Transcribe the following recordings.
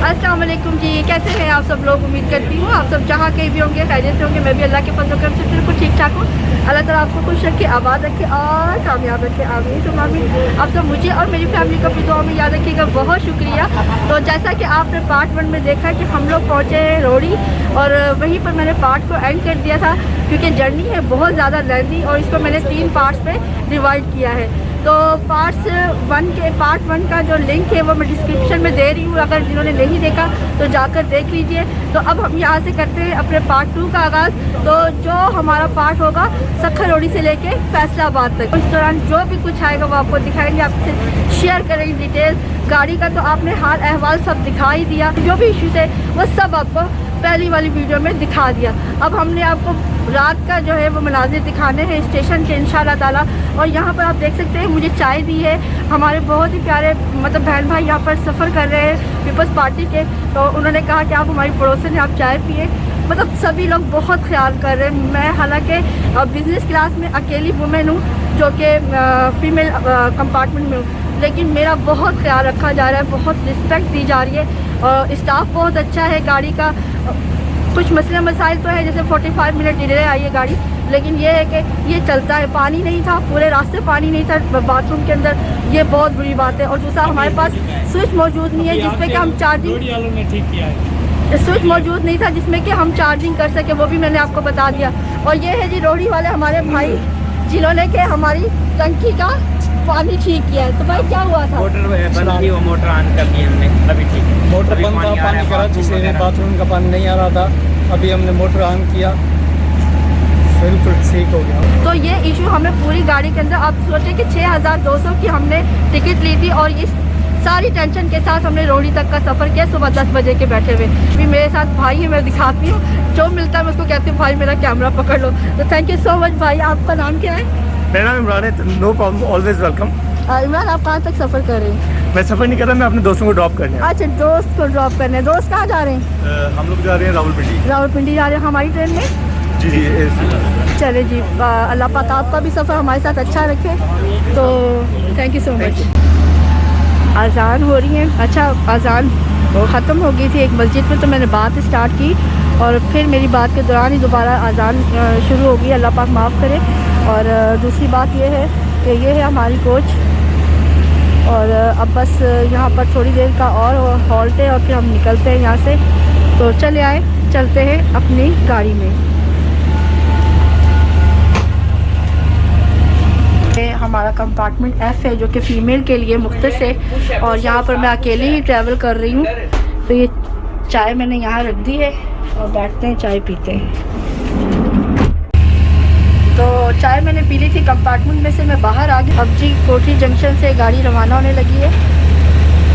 अस्सलाम वालेकुम जी, कैसे हैं आप सब लोग। उम्मीद करती हूँ आप सब जहाँ कहीं भी होंगे खैरियत से होंगे। मैं भी अल्लाह के फजल करम से बिल्कुल ठीक ठाक हूँ। अल्लाह ताला आपको खुश रखे, आबाद रखे और कामयाब रखे, आमीन सुम्मा आमीन। आप सब मुझे और मेरी फैमिली को अपनी दुआ में याद रखिएगा। बहुत शुक्रिया। तो जैसा कि आपने पार्ट 1 में देखा कि हम लोग पहुँचे हैं रोड़ी, और वहीं पर मैंने पार्ट को एंड कर दिया था क्योंकि जर्नी है बहुत ज़्यादा लेंथी और इसको मैंने 3 पार्ट्स पे डिवाइड किया है। तो पार्ट 1 का जो लिंक है वो मैं डिस्क्रिप्शन में दे रही हूँ, अगर जिन्होंने नहीं देखा तो जाकर देख लीजिए। तो अब हम यहाँ से करते हैं अपने पार्ट 2 का आगाज़। तो जो हमारा पार्ट होगा सखर रोड़ी से लेके फैसलाबाद तक, इस दौरान जो भी कुछ आएगा वो आपको दिखाएंगे, आपसे शेयर करेंगे डिटेल्स। गाड़ी का तो आपने हाल अहवाल सब दिखा ही दिया, जो भी इशू थे वो सब आपको पहली वाली वीडियो में दिखा दिया। अब हमने आपको रात का जो है वो मनाजिर दिखाने हैं स्टेशन के इंशाल्लाह ताला। और यहाँ पर आप देख सकते हैं मुझे चाय दी है हमारे बहुत ही प्यारे मतलब बहन भाई यहाँ पर सफ़र कर रहे हैं पीपल्स पार्टी के। तो उन्होंने कहा कि आप हमारी पड़ोसन हैं, आप चाय पिए। मतलब सभी लोग बहुत ख्याल कर रहे हैं। मैं हालांकि बिज़नेस क्लास में अकेली वुमेन हूँ जो कि फ़ीमेल कंपार्टमेंट में हूँ, लेकिन मेरा बहुत ख्याल रखा जा रहा है, बहुत रिस्पेक्ट दी जा रही है। और स्टाफ बहुत अच्छा है गाड़ी का। कुछ मसले मसाइल तो है, जैसे 45 मिनट डिले आई है गाड़ी, लेकिन ये है कि ये चलता है। पानी नहीं था, पूरे रास्ते पानी नहीं था बाथरूम के अंदर, ये बहुत बुरी बात है। और दूसरा हमारे पास स्विच मौजूद नहीं है जिसमें कि हम चार्जिंग ठीक किया है, स्विच मौजूद नहीं था जिसमें कि हम चार्जिंग कर सके, वो भी मैंने आपको बता दिया। और ये है जी रोड़ी वाले हमारे भाई जिन्होंने कि हमारी टंकी का पानी ठीक किया है। तो भाई क्या हुआ था? मोटर बंद थी, वो मोटर ऑन कर दी हमने, अभी ठीक है। मोटर बंद था, पानी करा जिससे बाथरूम का पानी नहीं आ रहा था, अभी हमने मोटर ऑन किया, बिल्कुल ठीक हो गया। तो ये इशू हमें पूरी गाड़ी के अंदर, आप सोचे कि 6200 की हमने टिकट ली थी और इस सारी टेंशन के साथ हमने रोड़ी तक का सफ़र किया सुबह 10 बजे के बैठे हुए। भी मेरे साथ भाई है, मैं दिखाती हूँ, जो मिलता है मैं उसको कहती हूँ भाई मेरा कैमरा पकड़ लो। तो थैंक यू सो मच भाई। आपका नाम क्या है? मेरा नाम इमरान है। No problem, always welcome. Imran, आप कहाँ तक सफ़र कर रहे हैं? मैं सफ़र नहीं कर रहा, मैं अपने दोस्तों को ड्रॉप करने। अच्छा, दोस्त को ड्रॉप करने। दोस्त कहाँ जा रहे हैं? हम लोग जा रहे हैं रावलपिंडी। रावलपिंडी जा रहे हैं हमारी ट्रेन में। जी जी चले जी, अल्लाह पाक आपका भी सफ़र हमारे साथ अच्छा रखे। तो थैंक यू सो मच। अज़ान हो रही है। अच्छा, अज़ान ख़त्म हो गई थी एक मस्जिद में, तो मैंने बात स्टार्ट की और फिर मेरी बात के दौरान ही दोबारा अज़ान शुरू हो गई। अल्लाह पाक माफ़ करे। और दूसरी बात ये है कि ये है हमारी कोच, और अब बस यहाँ पर थोड़ी देर का और हॉल्ट है और फिर हम निकलते हैं यहाँ से। तो चले आए, चलते हैं अपनी गाड़ी में। हमारा कंपार्टमेंट F है जो कि फ़ीमेल के लिए मुख्तस है, और यहाँ पर मैं अकेले ही ट्रैवल कर रही हूँ। तो ये चाय मैंने यहाँ रख दी है और बैठते हैं, चाय पीते हैं। तो चाय मैंने पी ली थी कंपार्टमेंट में से, मैं बाहर आ गई। अब जी कोठी जंक्शन से गाड़ी रवाना होने लगी है,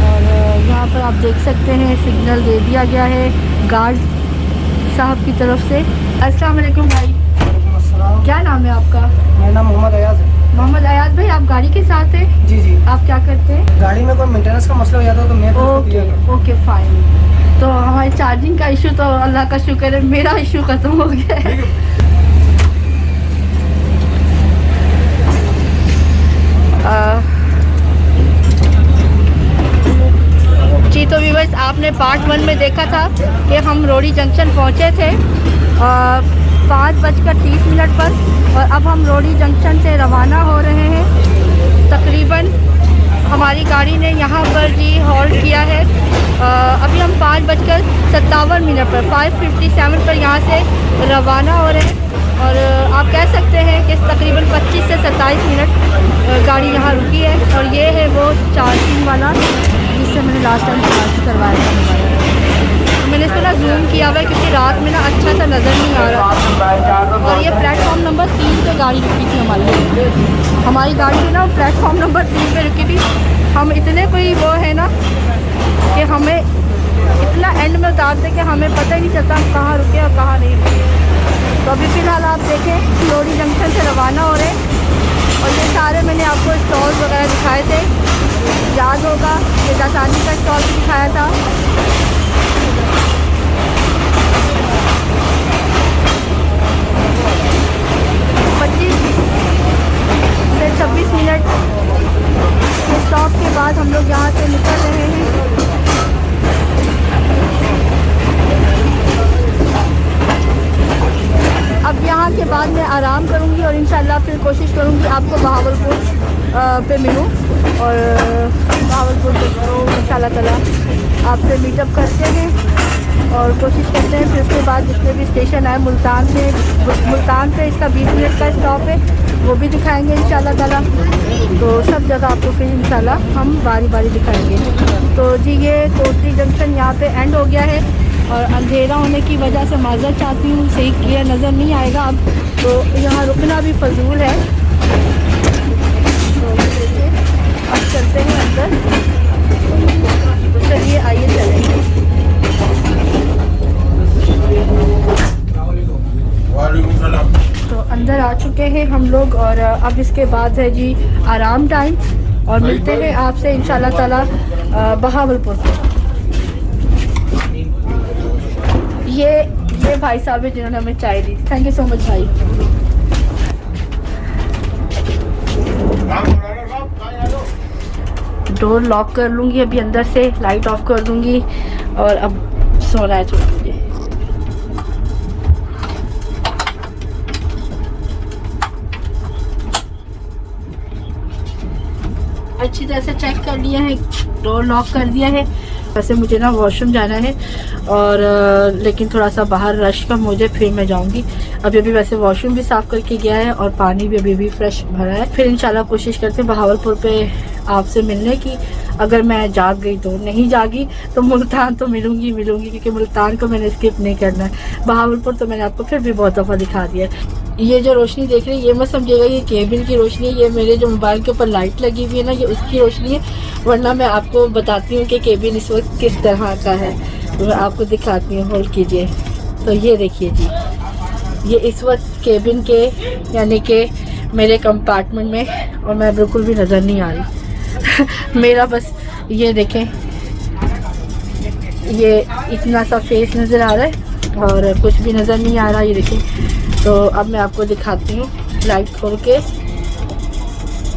और यहाँ पर आप देख सकते हैं सिग्नल दे दिया गया है गार्ड साहब की तरफ से। अस्सलाम वालेकुम भाई। क्या नाम है आपका? मेरा नाम मोहम्मद अयाज है। मोहम्मद अयाज भाई, आप गाड़ी के साथ हैं? जी जी। आप क्या करते हैं? गाड़ी में कोई मेंटेनेंस का मसला हो जाता है तो मैं ओके फाइन। तो हमारी चार्जिंग का इशू तो अल्लाह का शुक्र है मेरा इशू ख़त्म हो गया है। जी तो व्यूअर्स, आपने पार्ट 1 में देखा था कि हम रोड़ी जंक्शन पहुंचे थे 5:30 पर, और अब हम रोड़ी जंक्शन से रवाना हो रहे हैं। तकरीबन हमारी गाड़ी ने यहाँ पर जी हॉल्ट किया है। अभी हम 5:57 पर 5:57 पर यहाँ से रवाना हो रहे हैं। और आप कह सकते हैं कि तकरीबन 25 से 27 मिनट गाड़ी यहाँ रुकी है। और ये है वो चार्जिंग वाला जिससे मैंने लास्ट टाइम चार्ज करवाया था मोबाइल। मैंने इसको ना जूम किया हुआ है क्योंकि रात में ना अच्छा सा नज़र नहीं आ रहा। और ये प्लेटफॉर्म नंबर 3 पे गाड़ी रुकी थी हमारी गाड़ी है ना प्लेटफॉर्म नंबर 3 पे रुकी थी। हम इतने कोई वो है ना कि हमें इतना एंड में उतारते कि हमें पता ही नहीं चलता हम कहाँ रुके और कहाँ नहीं रुके। तो अभी फ़िलहाल आप देखें रोड़ी जंक्शन से रवाना हो रहे हैं। और ये सारे मैंने आपको स्टॉल वगैरह दिखाए थे, याद होगा ये दासानी का स्टॉल भी दिखाया था। से 26 मिनट के स्टॉप के बाद हम लोग यहाँ से निकल रहे हैं। आराम करूँगी और इंशाल्लाह फिर कोशिश करूँगी आपको बहावलपुर पे मिलूँ और बहावलपुर पे इंशाल्लाह ताला आपसे मीटअप करते हैं और कोशिश करते हैं। फिर उसके बाद जितने भी स्टेशन है मुल्तान पे इसका 20 मिनट का स्टॉप है, वो भी दिखाएंगे इंशाल्लाह ताला। तो सब जगह आपको फिर इंशाल्लाह हम बारी बारी दिखाएंगे। तो जी ये कोटरी जंक्शन यहाँ पे एंड हो गया है और अंधेरा होने की वजह से माज़रत चाहती हूँ, सही क्लियर नज़र नहीं आएगा अब, तो यहाँ रुकना भी फजूल है। तो देखिए अब चलते हैं अंदर, तो चलिए आइए चलेंगे। तो अंदर आ चुके हैं हम लोग और अब इसके बाद है जी आराम टाइम और मिलते हैं आपसे इंशाल्लाह ताला बहावलपुर पे। ये भाई साहब है जिन्होंने हमें चाय दी, थैंक यू सो मच भाई। डोर लॉक कर लूँगी अभी अंदर से, लाइट ऑफ कर दूँगी और अब सोना है छोड़ मुझे। अच्छी तरह से चेक कर लिया है, डोर लॉक कर दिया है। वैसे मुझे ना वॉशरूम जाना है और लेकिन थोड़ा सा बाहर रश का मुझे, फिर मैं जाऊंगी। अभी वैसे वॉशरूम भी साफ़ करके गया है और पानी भी अभी फ्रेश भरा है। फिर इंशाल्लाह कोशिश करते हैं बहावलपुर पे आपसे मिलने की। अगर मैं जाग गई तो, नहीं जागी तो मुल्तान तो मिलूंगी क्योंकि मुल्तान को मैंने स्किप नहीं करना है। बहावलपुर तो मैंने आपको फिर भी बहुत दफ़ा दिखा दिया है। ये जो रोशनी देख रही है ये मत समझिएगा ये केबिन की रोशनी है, ये मेरे जो मोबाइल के ऊपर लाइट लगी हुई है ना, ये उसकी रोशनी है। वरना मैं आपको बताती हूँ कि केबिन इस वक्त किस तरह का है, तो मैं आपको दिखाती हूँ। होल्ड कीजिए, तो ये देखिए जी, ये इस वक्त केबिन के यानी कि मेरे कंपार्टमेंट में, और मैं बिल्कुल भी नज़र नहीं आ रही मेरा बस ये देखें, ये इतना सा फेस नज़र आ रहा है और कुछ भी नज़र नहीं आ रहा। ये देखें, तो अब मैं आपको दिखाती हूँ लाइट खोल के।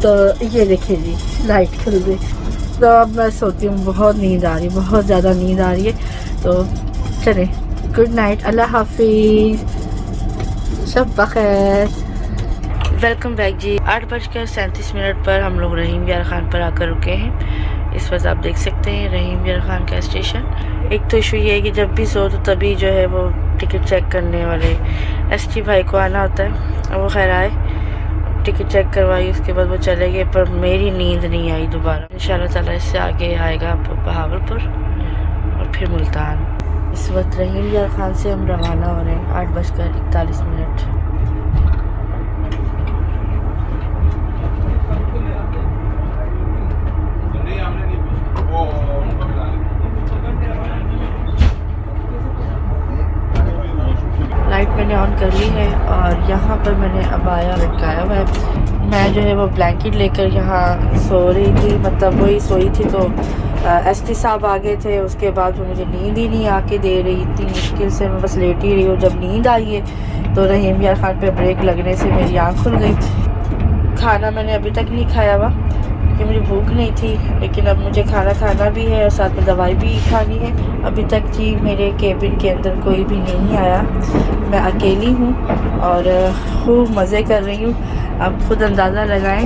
तो ये देखिए जी, लाइट खुल गई। तो अब मैं सोती हूँ, बहुत नींद आ रही है, बहुत ज़्यादा नींद आ रही है। तो चलें, गुड नाइट, अल्लाह हाफिज़, शब बखैर। वेलकम बैक जी। 8:37 पर हम लोग रहीम यार ख़ान पर आकर रुके हैं। इस वक्त आप देख सकते हैं रहीम यार ख़ान का स्टेशन। एक तो इशू ये है कि जब भी सो तो तभी जो है वो टिकट चेक करने वाले ST भाई को आना होता है, और वो खैर आए, टिकट चेक करवाई, उसके बाद वो चले गए। पर मेरी नींद नहीं आई दोबारा। इंशाल्लाह ताला इससे आगे आएगा बहावलपुर और फिर मुल्तान। इस वक्त रहीम यार ख़ान से हम रवाना हो रहे हैं 8:41। लाइट मैंने ऑन कर ली है और यहाँ पर मैंने अबाया लटकाया हुआ है। मैं जो है वो ब्लैंकेट लेकर यहाँ सो रही थी, मतलब वही सोई थी। तो ST साहब आ गए थे, उसके बाद वो मुझे नींद ही नहीं आके दे रही, इतनी मुश्किल से मैं बस लेट ही रही हूँ। जब नींद आई है तो रहीम यार ख़ान पे ब्रेक लगने से मेरी आँख खुल गई। खाना मैंने अभी तक नहीं खाया हुआ क्योंकि मुझे भूख नहीं थी, लेकिन अब मुझे खाना भी है और साथ में दवाई भी खानी है। अभी तक जी मेरे केबिन के अंदर कोई भी नहीं आया, मैं अकेली हूँ और खूब मज़े कर रही हूँ। आप खुद अंदाज़ा लगाएं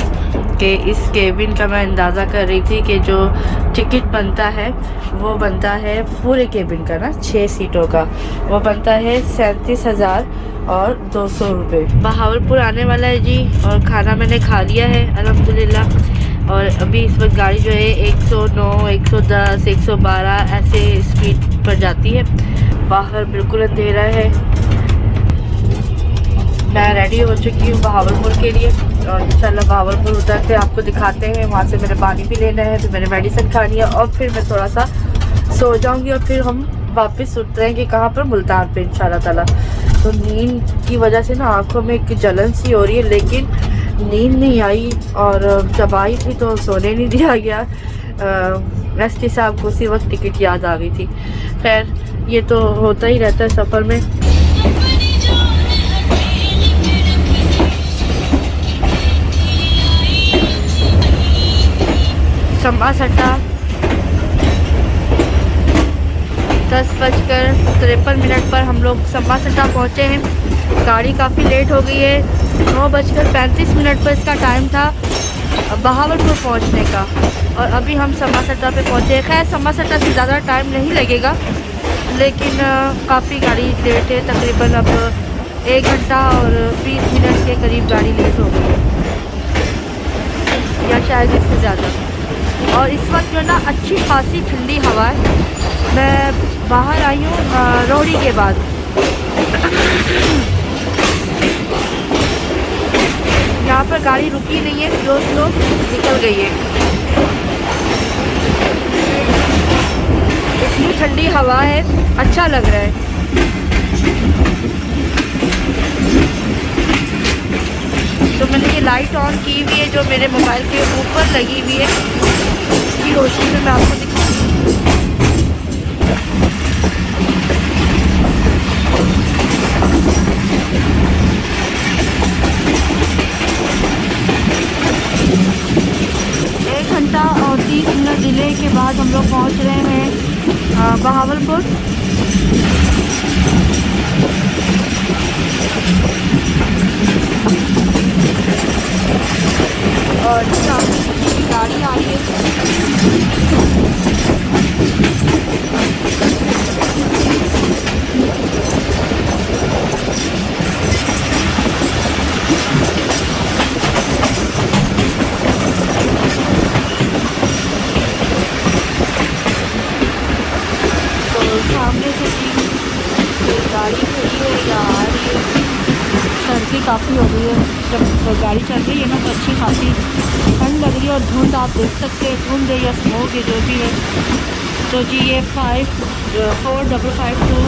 कि इस केबिन का मैं अंदाज़ा कर रही थी कि जो टिकट बनता है वो बनता है पूरे केबिन का ना 6 सीटों का, वो बनता है 37,200 रुपये। बहावलपुर आने वाला है जी और खाना मैंने खा लिया है अल्हम्दुलिल्लाह। और अभी इस वक्त गाड़ी जो है 109, 110, 112 ऐसे स्पीड पर जाती है। बाहर बिल्कुल अंधेरा है। मैं रेडी हो चुकी हूँ बहावलपुर के लिए और इंशाल्लाह बहावलपुर उतर के आपको दिखाते हैं। वहाँ से मैंने पानी भी लेना है, फिर मैंने मेडिसिन खानी है और फिर मैं थोड़ा सा सो जाऊँगी और फिर हम वापस उतरेंगे कहाँ पर, मुल्तान पे इंशाल्लाह ताला। तो नींद की वजह से ना आँखों में एक जलन सी हो रही है, लेकिन नींद नहीं आई और जब आई थी तो सोने नहीं दिया गया। ST साहब को उसी वक्त टिकट याद आ गई थी। खैर ये तो होता ही रहता है सफ़र में। समा सट्टा 10:53 पर हम लोग सम्मा सट्टा पहुँचे हैं। गाड़ी काफ़ी लेट हो गई है। 9:35 पर इसका टाइम था बहावलपुर पहुँचने का और अभी हम सम्मा सट्टा पे पहुँचे। खैर सम्मा सट्टा से ज़्यादा टाइम नहीं लगेगा, लेकिन काफ़ी गाड़ी लेट है। तकरीबन अब 1 घंटा और 20 मिनट के करीब गाड़ी लेट हो गई है, या शायद इससे ज़्यादा। और इस वक्त जो ना अच्छी खासी ठंडी हवा है। मैं बाहर आई हूँ रोहड़ी के बाद। यहाँ पर गाड़ी रुकी नहीं है, स्लो स्लो निकल गई है। इतनी ठंडी हवा है, अच्छा लग रहा है। तो मैंने ये लाइट ऑन की हुई है जो मेरे मोबाइल के ऊपर लगी हुई है, इसकी रोशनी में मैं आपको दिखा रही हूँ। एक घंटा और 30 मिनट डिले के बाद हम लोग पहुँच रहे हैं बहावलपुर। और सामने गाड़ी आ रही है। तो सामने से गाड़ी खड़ी है या आ रही है। सर्दी काफ़ी हो गई है, जब गाड़ी चल रही है ना तो अच्छी खासी ठंड लग रही है। और धुंध आप देख सकते हैं, धुंध या स्मोक है जो भी है। तो जी ये 4552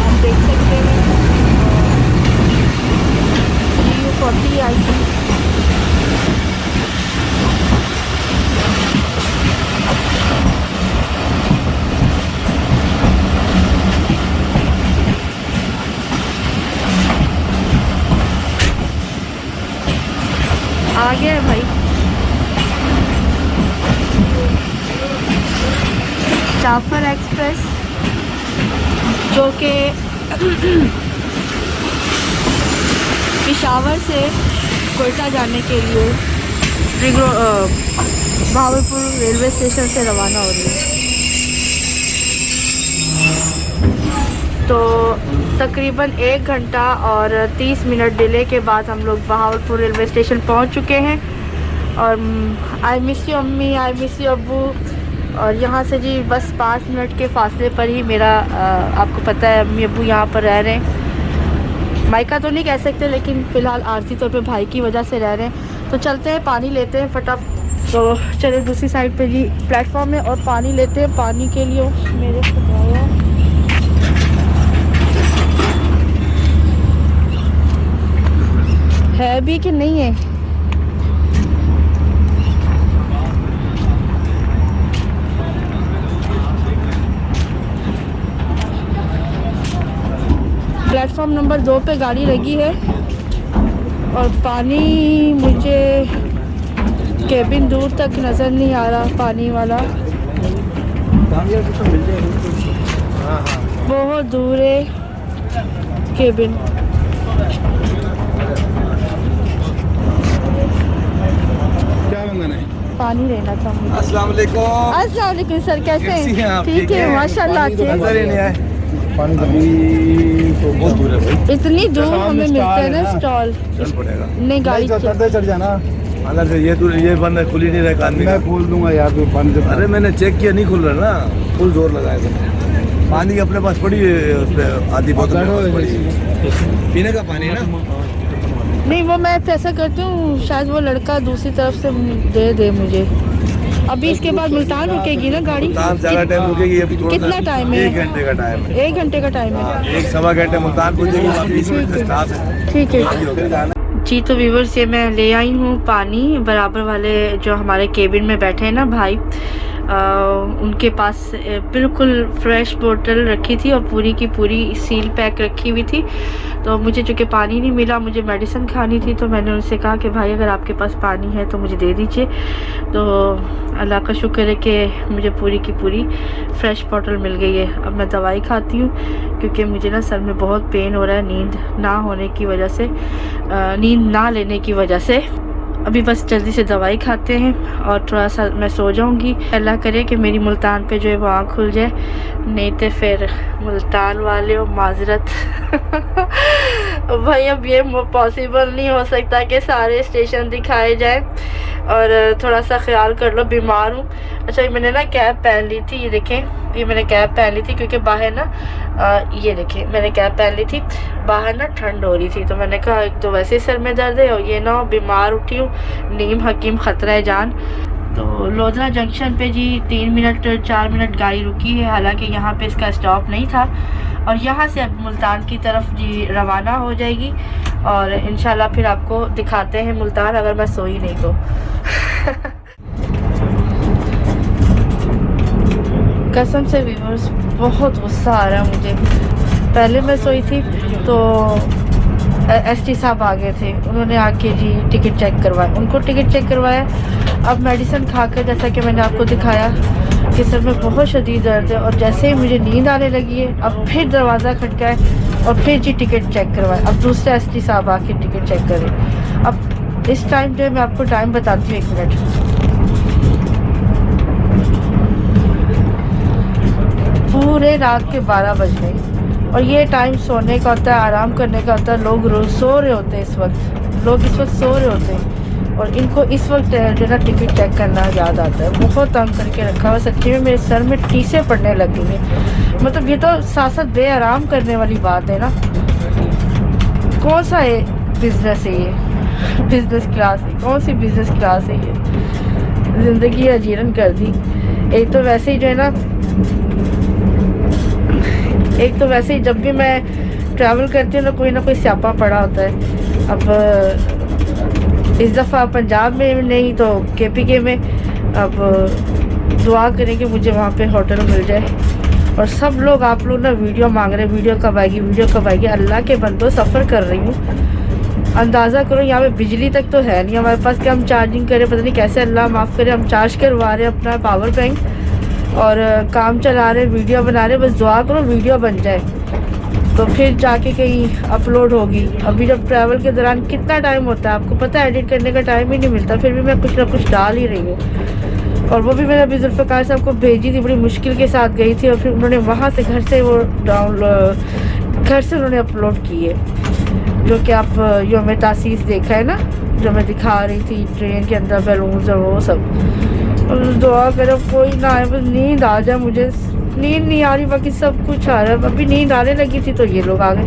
आप देख सकते हैं। GU40 आई थी। आ गया है भाई। जाफर एक्सप्रेस जो कि पेशावर से कोयटा जाने के लिए बहावलपुर रेलवे स्टेशन से रवाना हो रही है। तो तकरीबन 1 घंटा और 30 मिनट डिले के बाद हम लोग बहावलपुर रेलवे स्टेशन पहुंच चुके हैं। और आई मिस यू अम्मी, आई मिस यू अब्बू। और यहाँ से जी बस 5 मिनट के फासले पर ही मेरा आपको पता है अम्मी अब्बू यहाँ पर रह रहे हैं। मायका तो नहीं कह सकते, लेकिन फ़िलहाल आर्जी तौर पे भाई की वजह से रह रहे हैं। तो चलते हैं, पानी लेते हैं फटाफट। तो चले दूसरी साइड पे जी प्लेटफॉर्म में और पानी लेते हैं। पानी के लिए मेरे खुदाया है भी कि नहीं है। प्लेटफॉर्म नंबर 2 पे गाड़ी लगी है और पानी मुझे केबिन दूर तक नज़र नहीं आ रहा। पानी वाला बहुत दूर है केबिन। पानी लेना था मुझे। अस्सलाम वालेकुम। अस्सलाम वालेकुम सर, कैसे कैसी हैं हैं? आप? ठीक है माशाल्लाह। नजर ही नहीं आए। पानी तो बहुत दूर है भाई। इतनी दूर हमें मिलते हैं ना स्टॉल। चल पड़ेगा। नहीं गाड़ी चढ़ जाना। अंदर से ये बंद है, खुल ही नहीं रहा आदमी। मैं खोल दूंगा यार, तो पानी से। अरे मैंने चेक किया, नहीं खुल रहा ना, फुल जोर लगाया था। पानी अपने पास पड़ी है, उस पर आधी बोतल पड़ी है। पीने का पानी है ना। नहीं, वो मैं ऐसा करती हूँ, शायद वो लड़का दूसरी तरफ से दे मुझे। अभी इसके बाद मुल्तान रुकेगी ना गाड़ी? मुल्तान ज़्यादा टाइम रुकेगी अभी। कितना टाइम है? 1 घंटे का टाइम है। 1 घंटे का टाइम है। 1 सवा घंटे मुल्तान पहुँचेगी। 20 मिनट का स्टाफ है। ठीक है जी। तो व्यूवर्स, ये मैं ले आई हूँ पानी। बराबर वाले जो हमारे केबिन में बैठे हैं ना भाई, उनके पास बिल्कुल फ्रेश बोतल रखी थी और पूरी की पूरी सील पैक रखी हुई थी। तो मुझे चूँकि पानी नहीं मिला, मुझे मेडिसिन खानी थी, तो मैंने उनसे कहा कि भाई अगर आपके पास पानी है तो मुझे दे दीजिए। तो अल्लाह का शुक्र है कि मुझे पूरी की पूरी फ़्रेश बोतल मिल गई है। अब मैं दवाई खाती हूँ क्योंकि मुझे ना सर में बहुत पेन हो रहा है नींद ना होने की वजह से, नींद ना लेने की वजह से। अभी बस जल्दी से दवाई खाते हैं और थोड़ा सा मैं सो जाऊंगी। अल्लाह करे कि मेरी मुल्तान पे जो है वो आँख खुल जाए, नहीं तो फिर मुल्तान वाले हो माजरत। भाई अब ये पॉसिबल नहीं हो सकता कि सारे स्टेशन दिखाए जाए और थोड़ा सा ख्याल कर लो, बीमार हूँ। अच्छा, मैंने ना कैप पहन ली थी, ये देखें, ये मैंने कैप पहन ली थी क्योंकि बाहर ना ये देखें मैंने कैप पहन ली थी, बाहर ना ठंड हो रही थी। तो मैंने कहा एक तो वैसे सर में दर्द है और ये ना बीमार उठी हूँ, नीम हकीम ख़तरा है जान। तो लोधरा जंक्शन पे जी 3 मिनट 4 मिनट गाड़ी रुकी है, हालांकि यहाँ पे इसका स्टॉप नहीं था। और यहाँ से अब मुल्तान की तरफ जी रवाना हो जाएगी और इंशाल्लाह फिर आपको दिखाते हैं मुल्तान, अगर मैं सोई नहीं तो। कसम से व्यूअर्स बहुत गुस्सा आ रहा है मुझे। पहले मैं सोई थी तो एसटी साहब आ गए थे, उन्होंने आके जी टिकट चेक करवाया, उनको टिकट चेक करवाया। अब मेडिसिन खाकर जैसा कि मैंने आपको दिखाया कि सर में बहुत शदीद दर्द है और जैसे ही मुझे नींद आने लगी है अब फिर दरवाज़ा खटकाए और फिर जी टिकट चेक करवाए। अब दूसरे एसटी साहब आके टिकट चेक करें। अब इस टाइम जो है मैं आपको टाइम बताती हूँ, 1 मिनट। पूरे रात के 12 बज गए और ये टाइम सोने का होता है, आराम करने का होता है। लोग रोज सो रहे होते हैं, इस वक्त सो रहे होते हैं और इनको इस वक्त जो ना टिकट चेक करना याद आता है। बहुत तंग करके रखा हुआ सच्ची में, मेरे सर में टीसें पड़ने लग गई हैं। मतलब ये तो साथ बे आराम करने वाली बात है ना। कौन सा है बिजनेस है ये, बिजनेस क्लास है, कौन सी बिजनेस क्लास है ये, ज़िंदगी अजीरन कर दी। एक तो वैसे ही जो है ना, एक तो वैसे ही जब भी मैं ट्रैवल करती हूँ ना कोई स्यापा पड़ा होता है। अब इस दफ़ा पंजाब में नहीं तो KPK में। अब दुआ करें कि मुझे वहाँ पे होटल मिल जाए। और सब लोग आप लोग ना वीडियो मांग रहे हैं, वीडियो कब आएगी। अल्लाह के बंदो, सफ़र कर रही हूँ, अंदाज़ा करो यहाँ पे बिजली तक तो है नहीं हमारे पास कि हम चार्जिंग करें। पता नहीं कैसे, अल्लाह माफ़ करे, हम चार्ज करवा रहे हैं अपना पावर बैंक और काम चला रहे, वीडियो बना रहे। बस दुआ करो वीडियो बन जाए तो फिर जाके कहीं अपलोड होगी। अभी जब ट्रैवल के दौरान कितना टाइम होता है आपको पता है, एडिट करने का टाइम ही नहीं मिलता, फिर भी मैं कुछ ना कुछ डाल ही रही हूँ। और वो भी मैंने अभी जुल्फ़िकार साहब को भेजी थी, बड़ी मुश्किल के साथ गई थी और फिर उन्होंने वहाँ से घर से वो घर से उन्होंने अपलोड की है, जो कि आप यौम तासीस देखा है ना, जो मैं दिखा रही थी ट्रेन के अंदर बैलून्स और वो सब। और दुआ करो कोई ना आए, बस नींद आ जाए। मुझे नींद नहीं आ रही, बाकी सब कुछ आ रहा है। अभी नींद आने लगी थी तो ये लोग आ गए।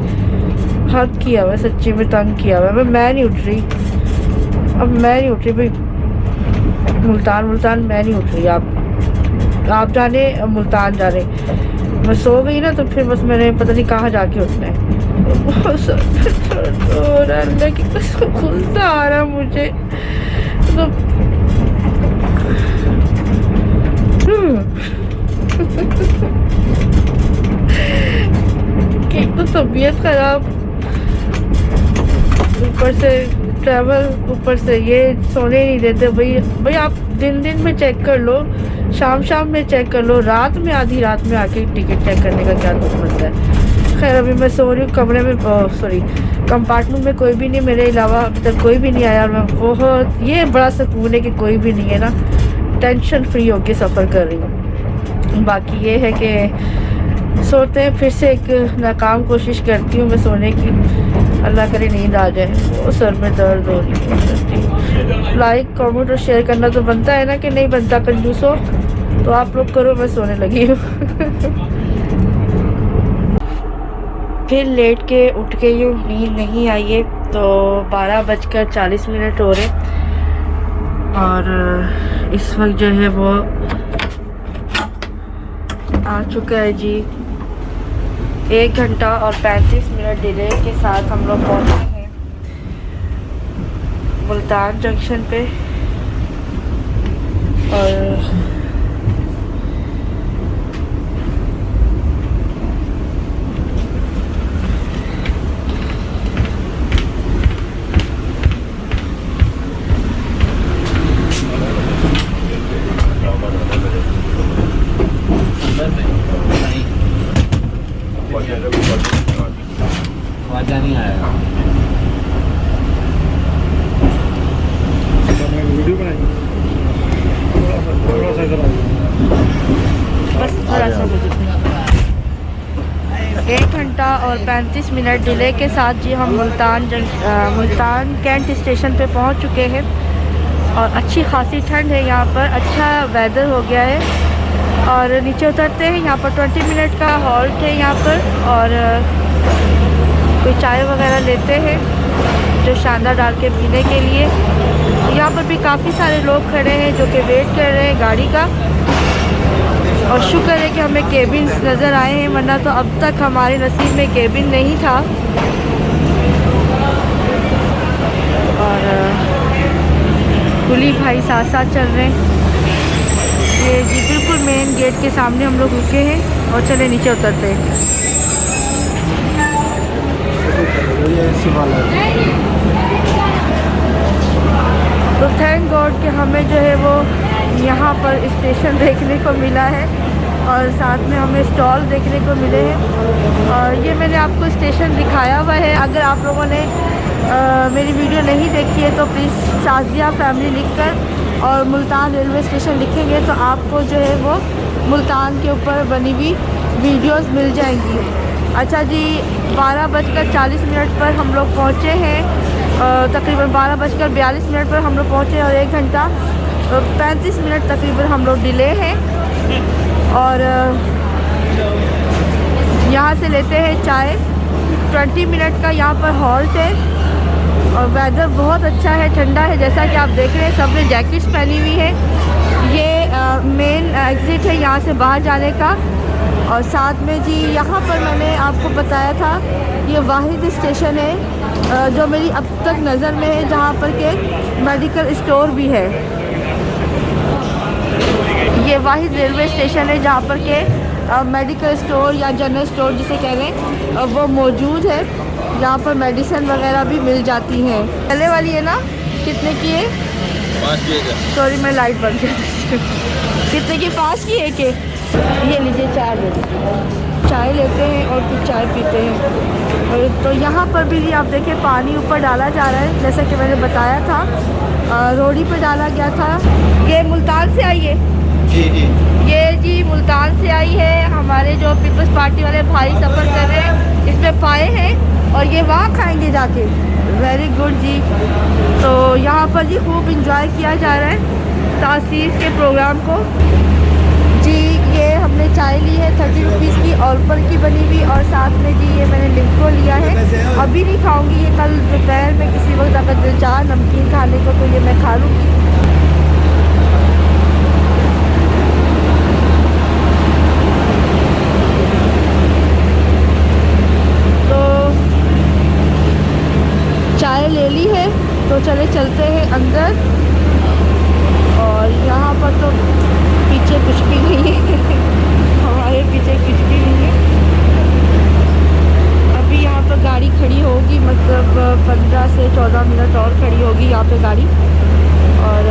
हक किया हुआ सच्ची में, तंग किया हुआ है। मैं नहीं उठ रही, अब मैं नहीं उठ रही भाई। मुल्तान मैं नहीं उठ रही। आप जाने, मुल्तान जाने। मैं सो गई ना तो फिर बस मैंने पता नहीं कहाँ जाके उठना है। बहुत गुस्सा आ रहा मुझे तो एक तो तबीयत खराब, ऊपर से ट्रैवल, ऊपर से ये सोने नहीं देते। भाई आप दिन में चेक कर लो, शाम में चेक कर लो, रात में आधी रात में आके टिकट चेक करने का क्या दुख बनता है। खैर अभी मैं सो रही हूँ कमरे में, कंपार्टमेंट में कोई भी नहीं मेरे अलावा, अभी तक कोई भी नहीं आया। और मैं बहुत, ये बड़ा सुकून है कि कोई भी नहीं है ना, टेंशन फ्री होके सफ़र कर रही हूँ। बाकी ये है कि सोते हैं, फिर से एक नाकाम कोशिश करती हूँ मैं सोने की, अल्लाह करे नींद आ जाए। वो सर में दर्द हो रही है। लाइक कमेंट और शेयर करना तो बनता है ना, कि नहीं बनता कंजूसो, तो आप लोग करो, मैं सोने लगी हूँ। फिर लेट के उठ गई हूँ, नींद नहीं आई है। तो 12:40 हो रहे और इस वक्त जो है वो आ चुका है जी 1 घंटा और 35 मिनट डिले के साथ हम लोग पहुँचे हैं मुल्तान जंक्शन पे। और वाजा नहीं आया। वीडियो बनाएंगे थोड़ा सा इधर बस थोड़ा सा 1 घंटा और 35 मिनट डिले के साथ जी हम मुल्तान कैंट स्टेशन पे पहुंच चुके हैं। और अच्छी खासी ठंड है यहाँ पर, अच्छा वेदर हो गया है। और नीचे उतरते हैं, यहाँ पर 20 मिनट का हॉल्ट है यहाँ पर। और कोई चाय वगैरह लेते हैं जो शानदार डाल के पीने के लिए। यहाँ पर भी काफ़ी सारे लोग खड़े हैं जो कि वेट कर रहे हैं गाड़ी का। और शुक्र है कि हमें केबिन नज़र आए हैं, वरना तो अब तक हमारे नसीब में केबिन नहीं था। और कुली भाई साथ साथ चल रहे हैं। ये जी बिल्कुल मेन गेट के सामने हम लोग रुके हैं और चले नीचे उतरते हैं। तो थैंक गॉड कि हमें जो है वो यहाँ पर स्टेशन देखने को मिला है और साथ में हमें स्टॉल देखने को मिले हैं। और ये मैंने आपको स्टेशन दिखाया हुआ है। अगर आप लोगों ने मेरी वीडियो नहीं देखी है तो प्लीज़ शाजिया फैमिली लिखकर और मुल्तान रेलवे स्टेशन लिखेंगे तो आपको जो है वो मुल्तान के ऊपर बनी हुई वीडियोस मिल जाएंगी। अच्छा जी, 12:40 पर हम लोग पहुँचे हैं। तकरीबन 12:42 पर हम लोग पहुँचे और 1 घंटा 35 मिनट तकरीबन हम लोग डिले हैं। और यहाँ से लेते हैं चाय। 20 मिनट का यहाँ पर हॉल्ट है और वेदर बहुत अच्छा है, ठंडा है। जैसा कि आप देख रहे हैं सब ने जैकेट्स पहनी हुई है। ये मेन एग्ज़िट है यहाँ से बाहर जाने का। और साथ में जी यहाँ पर मैंने आपको बताया था ये वाहिद स्टेशन है जो मेरी अब तक नज़र में है जहाँ पर के मेडिकल स्टोर भी है। ये वाहिद रेलवे स्टेशन है जहाँ पर के मेडिकल स्टोर या जनरल स्टोर जिसे कह रहे हैं वो मौजूद है, जहाँ पर मेडिसिन वगैरह भी मिल जाती हैं। पहले वाली है ना, कितने की है? 5 की है। सॉरी मैं लाइट बंद कर कितने की? 5 की है कि ये लीजिए 4 दे दीजिए। चाय लेते हैं और फिर चाय पीते हैं। और तो यहाँ पर भी आप देखिए पानी ऊपर डाला जा रहा है जैसा कि मैंने बताया था, रोड़ी पे डाला गया था। ये मुल्तान से आई है जी जी, ये जी मुल्तान से आई है। हमारे जो पीपल्स पार्टी वाले भाई सफ़र कर रहे हैं इसमें पाए हैं और ये वहाँ खाएंगे जाके। वेरी गुड जी। तो यहाँ पर जी खूब इंजॉय किया जा रहा है तासीस के प्रोग्राम को जी। ये हमने चाय ली है 30 रुपीज़ की और ऊपर की बनी हुई। और साथ में जी ये मैंने लिम्को लिया है, अभी नहीं खाऊंगी, ये कल दोपहर में किसी वक्त अगर दिल चाह नमकीन खाने को तो ये मैं खा लूँगी। चाय ले ली है तो चले चलते हैं अंदर। और यहाँ पर तो पीछे कुछ भी नहीं है हमारे पीछे कुछ भी नहीं है। अभी यहाँ पर गाड़ी खड़ी होगी, मतलब 15 से 14 मिनट और खड़ी होगी यहाँ पे गाड़ी। और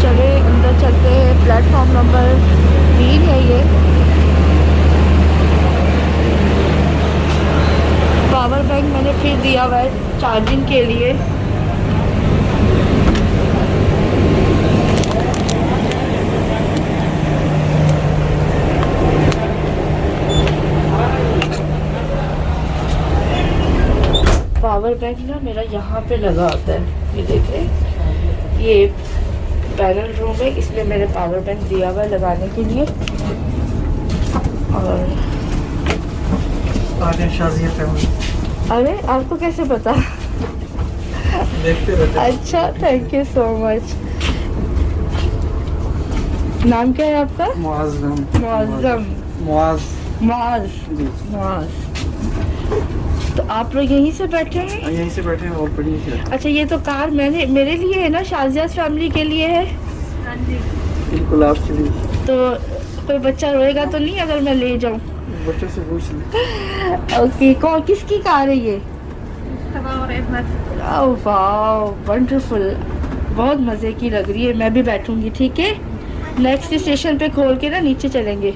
चले अंदर चलते हैं। प्लेटफॉर्म नंबर 3 है ये। पावर बैंक मैंने फिर दिया हुआ है चार्जिंग के लिए। पावर बैंक ना मेरा यहाँ पे लगा होता है, ये देखें, ये पैनल रूम है इसलिए मैंने पावर बैंक दिया हुआ है लगाने के लिए। और अरे आपको कैसे पता? देखते रहते। अच्छा, थैंक यू सो मच। नाम क्या है आपका? मुआज़्ज़म। मुआज़्ज़म। मुआज़। तो आप लोग यहीं से बैठे हैं? यहीं से बैठे हैं और बड़ी से। अच्छा, ये तो कार मेरे लिए है ना, शाजिया फैमिली के लिए है? हाँ जी बिल्कुल आपके लिए। तो कोई बच्चा रोएगा तो नहीं अगर मैं ले जाऊँ? बच्चों से पूछ लें। ओके, कौन किसकी कार है ये? ओह वाओ, वंडरफुल, बहुत मज़े की लग रही है। मैं भी बैठूंगी, ठीक है। नेक्स्ट स्टेशन पे खोल के ना नीचे चलेंगे।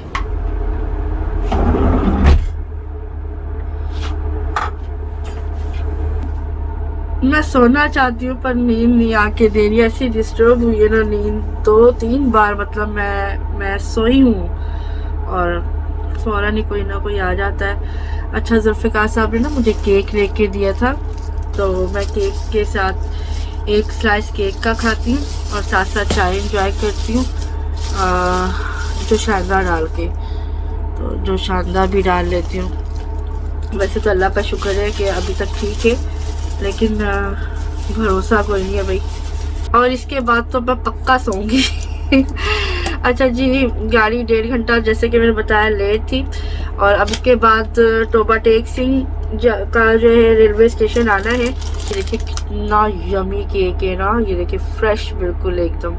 मैं सोना चाहती हूँ पर नींद नहीं आके दे रही, ऐसी डिस्टर्ब हुई है ना नींद 2-3 बार, मतलब मैं सोई हूँ और फौरन ही कोई ना कोई आ जाता है। अच्छा जुल्फ़िकार साहब ने ना मुझे केक लेके दिया था, तो मैं केक के साथ एक स्लाइस केक का खाती हूँ और साथ साथ चाय इंजॉय करती हूँ जो शानदार डाल के, तो जो शानदार भी डाल लेती हूँ। वैसे तो अल्लाह का शुक्र है कि अभी तक ठीक है, लेकिन भरोसा कोई नहीं है भाई। और इसके बाद तो मैं पक्का सोऊंगी। अच्छा जी, गाड़ी 1.5 घंटा जैसे कि मैंने बताया लेट थी, और अब इसके बाद टोबा टेक सिंह का जो है रेलवे स्टेशन आना है। ये देखिए कितना यमी केक है ना, ये देखिए फ्रेश बिल्कुल एकदम।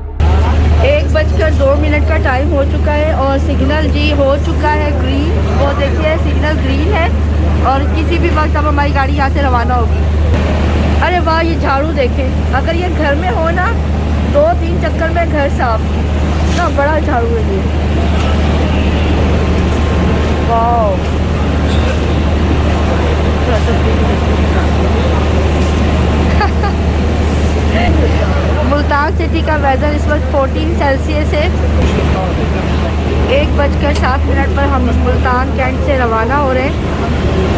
1:02 का टाइम हो चुका है और सिग्नल जी हो चुका है ग्रीन, वो देखिए सिग्नल ग्रीन है और किसी भी वक्त अब हमारी गाड़ी यहाँ से रवाना होगी। अरे वाह, ये झाड़ू देखें, अगर ये घर में हो ना 2-3 चक्कर में घर साफ, ना बड़ा झाड़ू है ये। वाह, मुल्तान सिटी का वेदर इस वक्त 14 सेल्सियस है। 1:07 पर हम मुल्तान कैंट से रवाना हो रहे हैं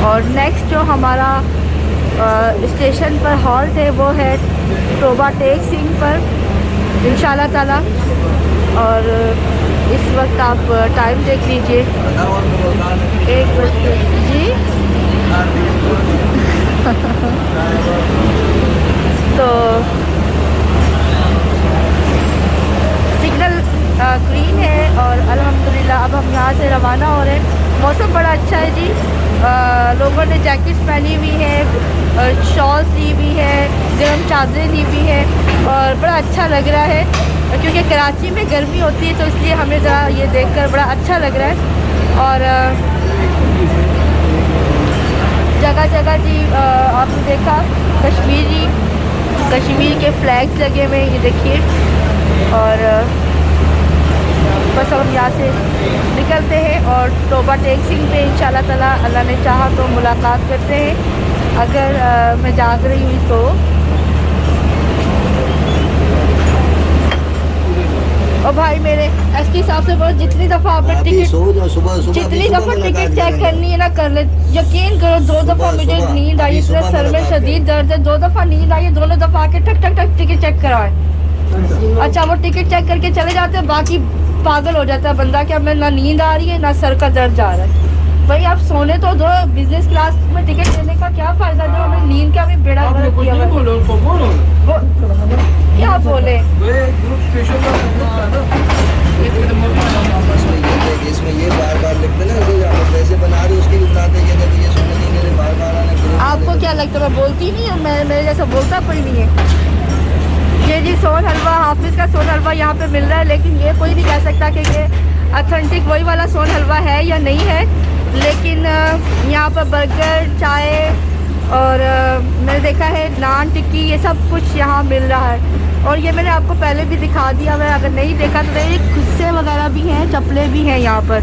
और नेक्स्ट जो हमारा स्टेशन पर हॉल्ट है वो है टोबा टेक सिंह पर इंशाल्लाह ताला। और इस वक्त आप टाइम देख लीजिए 1 बजे जी। तो सिग्नल ग्रीन है और अल्हम्दुलिल्लाह अब हम यहाँ से रवाना हो रहे हैं। मौसम बड़ा अच्छा है जी, लोगों ने जैकेट्स पहनी हुई है, शॉल्स ली हुई है, गर्म चादरें ली हुई है और बड़ा अच्छा लग रहा है, क्योंकि कराची में गर्मी होती है तो इसलिए हमें ज़रा ये देखकर बड़ा अच्छा लग रहा है। और जगह जगह जी आपने देखा कश्मीर के फ्लैग्स लगे हुए हैं, ये देखिए। और बस हम यहाँ से निकलते हैं और टोबा टेक सिंह पे इंशाल्लाह ताला अल्लाह ने चाहा तो मुलाकात करते हैं, अगर मैं जाग रही हुई तो। और भाई मेरे एसपी साहब से बोलो जितनी दफ़ा आपने टिकट जितनी दफ़ा टिकट चेक करनी है ना कर ले। यकीन करो 2 दफ़ा मुझे नींद आई, इतना सर में शदीद दर्द है, 2 दफ़ा नींद आई, दोनों दफ़ा आके ठक ठक ठक टिकट चेक कराए। अच्छा वो टिकट चेक करके चले जाते हैं, बाकी पागल हो जाता है बंदा कि हमें ना नींद आ रही है ना सर का दर्द जा रहा है। भाई आप सोने तो दो, बिजनेस क्लास में टिकट लेने का क्या फ़ायदा जो हमें नींद का भी बेड़ा गर्क किया हुआ है। क्या बोले इसमें ये बार लिखते ना पैसे बना रहे उसके भी बनाते ये सुनने नहीं दे रहे, बार आने। आपको क्या लगता है मैं बोलती नहीं हूँ? मेरे जैसा बोलता कोई नहीं है। ये जी सोन हलवा, हाफिज़ का सोन हलवा यहाँ पे मिल रहा है, लेकिन ये कोई नहीं कह सकता कि ये ऑथेंटिक वही वाला सोन हलवा है या नहीं है। लेकिन यहाँ पर बर्गर, चाय और मैंने देखा है नान टिक्की, ये सब कुछ यहाँ मिल रहा है। और ये मैंने आपको पहले भी दिखा दिया, मैं अगर नहीं देखा तो ये खुस्से वगैरह भी हैं, चप्पलें भी हैं यहाँ पर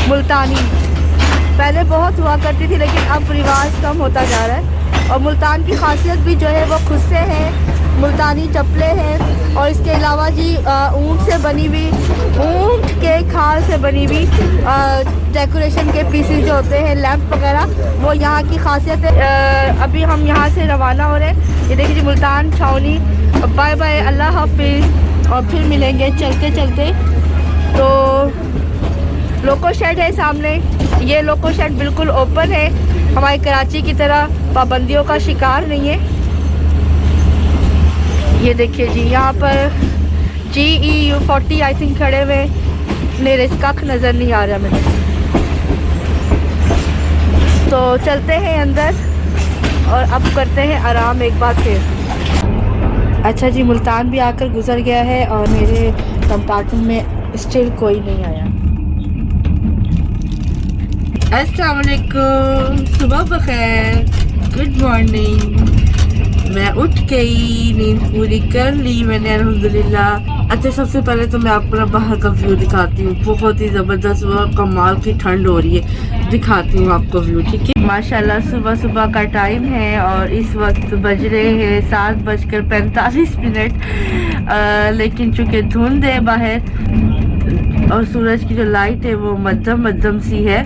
मुल्तानी। पहले बहुत हुआ करती थी लेकिन अब रिवाज कम होता जा रहा है। और मुल्तान की खासियत भी जो है वो खुस्से हैं, मुल्तानी चप्पलें हैं और इसके अलावा जी ऊँट से बनी हुई, ऊँट के खाल से बनी हुई डेकोरेशन के पीसेस जो होते हैं, लैंप वगैरह, वो यहाँ की खासियत है। अभी हम यहाँ से रवाना हो रहे हैं, ये देखिए जी मुल्तान छावनी। बाय बाय, अल्लाह हाफिज़, और फिर मिलेंगे चलते चलते। तो लोको शेड है सामने, ये लोको शेड बिल्कुल ओपन है, हमारी कराची की तरह पाबंदियों का शिकार नहीं है। ये देखिए जी यहाँ पर GEU 40 आई थिंक खड़े हुए, मेरे कख नज़र नहीं आ रहा मुझे। तो चलते हैं अंदर और अब करते हैं आराम एक बार फिर। अच्छा जी, मुल्तान भी आकर गुजर गया है और मेरे कंपार्टमेंट में स्टिल कोई नहीं आया। अस्सलाम वालेकुम, सुबह बखैर, गुड मॉर्निंग। मैं उठ गई, नींद पूरी कर ली मैंने अल्हम्दुलिल्लाह। अच्छा, सबसे पहले तो मैं आपको ना बाहर का व्यू दिखाती हूँ। बहुत ही ज़बरदस्त व कमाल की ठंड हो रही है। दिखाती हूँ आपको व्यू, ठीक है। माशाल्लाह सुबह सुबह का टाइम है और इस वक्त बज रहे हैं 7:45। लेकिन चूँकि धुंध है बाहर और सूरज की जो लाइट है वो मध्यम मध्यम सी है।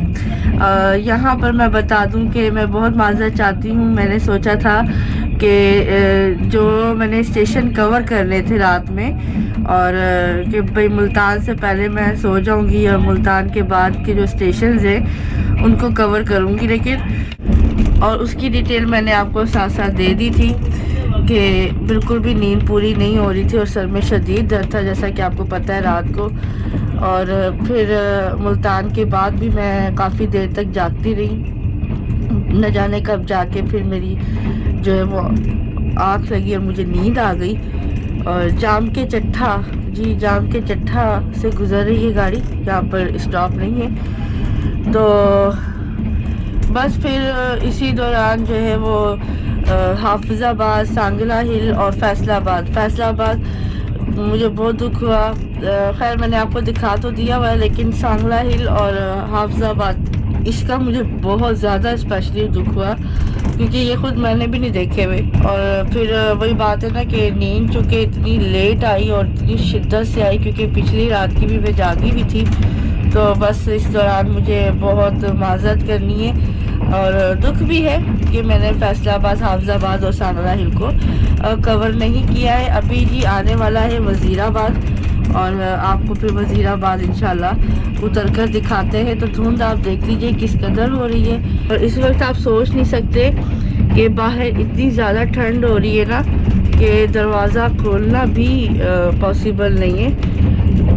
यहाँ पर मैं बता दूँ कि मैं बहुत माज़रत चाहती हूँ। मैंने सोचा था कि जो मैंने स्टेशन कवर करने थे रात में और कि भाई मुल्तान से पहले मैं सो जाऊंगी और मुल्तान के बाद के जो स्टेशंस हैं उनको कवर करूंगी, लेकिन और उसकी डिटेल मैंने आपको साथ साथ दे दी थी कि बिल्कुल भी नींद पूरी नहीं हो रही थी और सर में शदीद दर्द था, जैसा कि आपको पता है रात को। और फिर मुल्तान के बाद भी मैं काफ़ी देर तक जागती रही, न जाने कब जाके फिर मेरी जो है वो आँख लगी और मुझे नींद आ गई। और जाम के चट्ठा से गुजर रही है गाड़ी, यहाँ पर स्टॉप नहीं है। तो बस फिर इसी दौरान जो है वो हाफिज़ाबाद, सांगला हिल और फैसलाबाद मुझे बहुत दुख हुआ। खैर मैंने आपको दिखा तो दिया हुआ है, लेकिन सांगला हिल और हाफिज़ाबाद इसका मुझे बहुत ज़्यादा स्पेशली दुख हुआ क्योंकि ये खुद मैंने भी नहीं देखे हुए। और फिर वही बात है ना कि नींद चूँकि इतनी लेट आई और इतनी शिद्दत से आई क्योंकि पिछली रात की भी मैं जागी भी थी, तो बस इस दौरान मुझे बहुत माज़रत करनी है और दुख भी है कि मैंने फैसलाबाद, हाफिज़ाबाद और सांगला हिल को कवर नहीं किया है। अभी जी आने वाला है वज़ीराबाद और आपको फिर वज़ीराबाद इंशाल्लाह उतर कर दिखाते हैं। तो धुंध आप देख लीजिए किस कदर हो रही है और इस वक्त आप सोच नहीं सकते कि बाहर इतनी ज़्यादा ठंड हो रही है ना कि दरवाज़ा खोलना भी पॉसिबल नहीं है।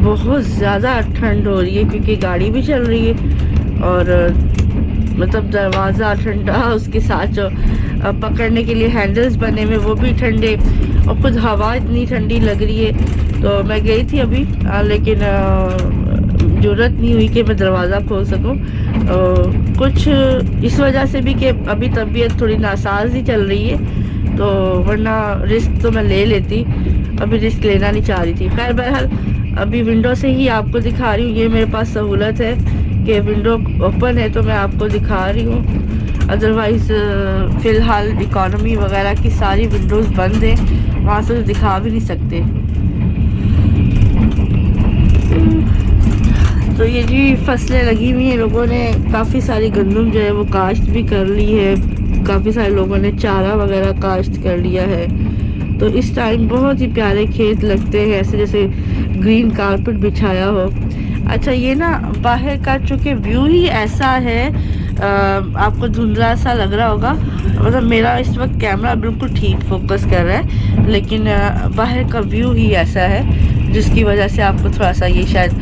बहुत ज़्यादा ठंड हो रही है क्योंकि गाड़ी भी चल रही है और मतलब दरवाज़ा ठंडा, उसके साथ जो पकड़ने के लिए हैंडल्स बने हुए वो भी ठंडे और खुद हवा इतनी ठंडी लग रही है। तो मैं गई थी अभी लेकिन ज़रूरत नहीं हुई कि मैं दरवाज़ा खोल सकूं। कुछ इस वजह से भी कि अभी तबीयत थोड़ी नासाज ही चल रही है, तो वरना रिस्क तो मैं ले लेती, अभी रिस्क लेना नहीं चाह रही थी। खैर बहरहाल अभी विंडो से ही आपको दिखा रही हूँ। ये मेरे पास सहूलत है कि विंडो ओपन है तो मैं आपको दिखा रही हूँ। अदरवाइज़ फ़िलहाल इकॉनमी वगैरह की सारी विंडोज़ बंद हैं, वहाँ से तो दिखा भी नहीं सकते। तो ये जी फसलें लगी हुई हैं, लोगों ने काफ़ी सारी गंदम जो है वो काश्त भी कर ली है, काफ़ी सारे लोगों ने चारा वगैरह काश्त कर लिया है। तो इस टाइम बहुत ही प्यारे खेत लगते हैं, ऐसे जैसे ग्रीन कारपेट बिछाया हो। अच्छा ये ना बाहर का चूँकि व्यू ही ऐसा है, आपको धुंधला सा लग रहा होगा, मतलब मेरा इस वक्त कैमरा बिल्कुल ठीक फोकस कर रहा है, लेकिन बाहर का व्यू ही ऐसा है जिसकी वजह से आपको थोड़ा सा ये शायद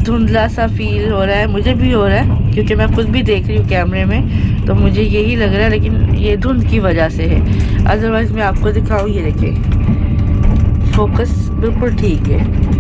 धुंधला सा फील हो रहा है। मुझे भी हो रहा है क्योंकि मैं खुद भी देख रही हूँ कैमरे में, तो मुझे यही लग रहा है, लेकिन ये धुंध की वजह से है। अदरवाइज़ मैं आपको दिखाऊँ, ये देखिए फोकस बिल्कुल ठीक है।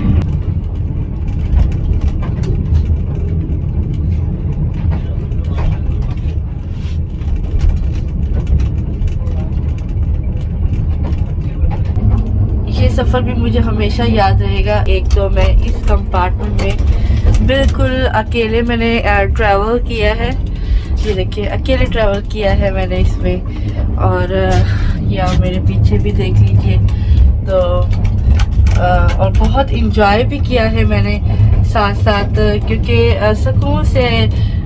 सफ़र भी मुझे हमेशा याद रहेगा। एक तो मैं इस कंपार्टमेंट में बिल्कुल अकेले मैंने ट्रैवल किया है, ये देखिए अकेले ट्रैवल किया है मैंने इसमें, और या मेरे पीछे भी देख लीजिए। तो और बहुत इंजॉय भी किया है मैंने साथ साथ, क्योंकि सुकून से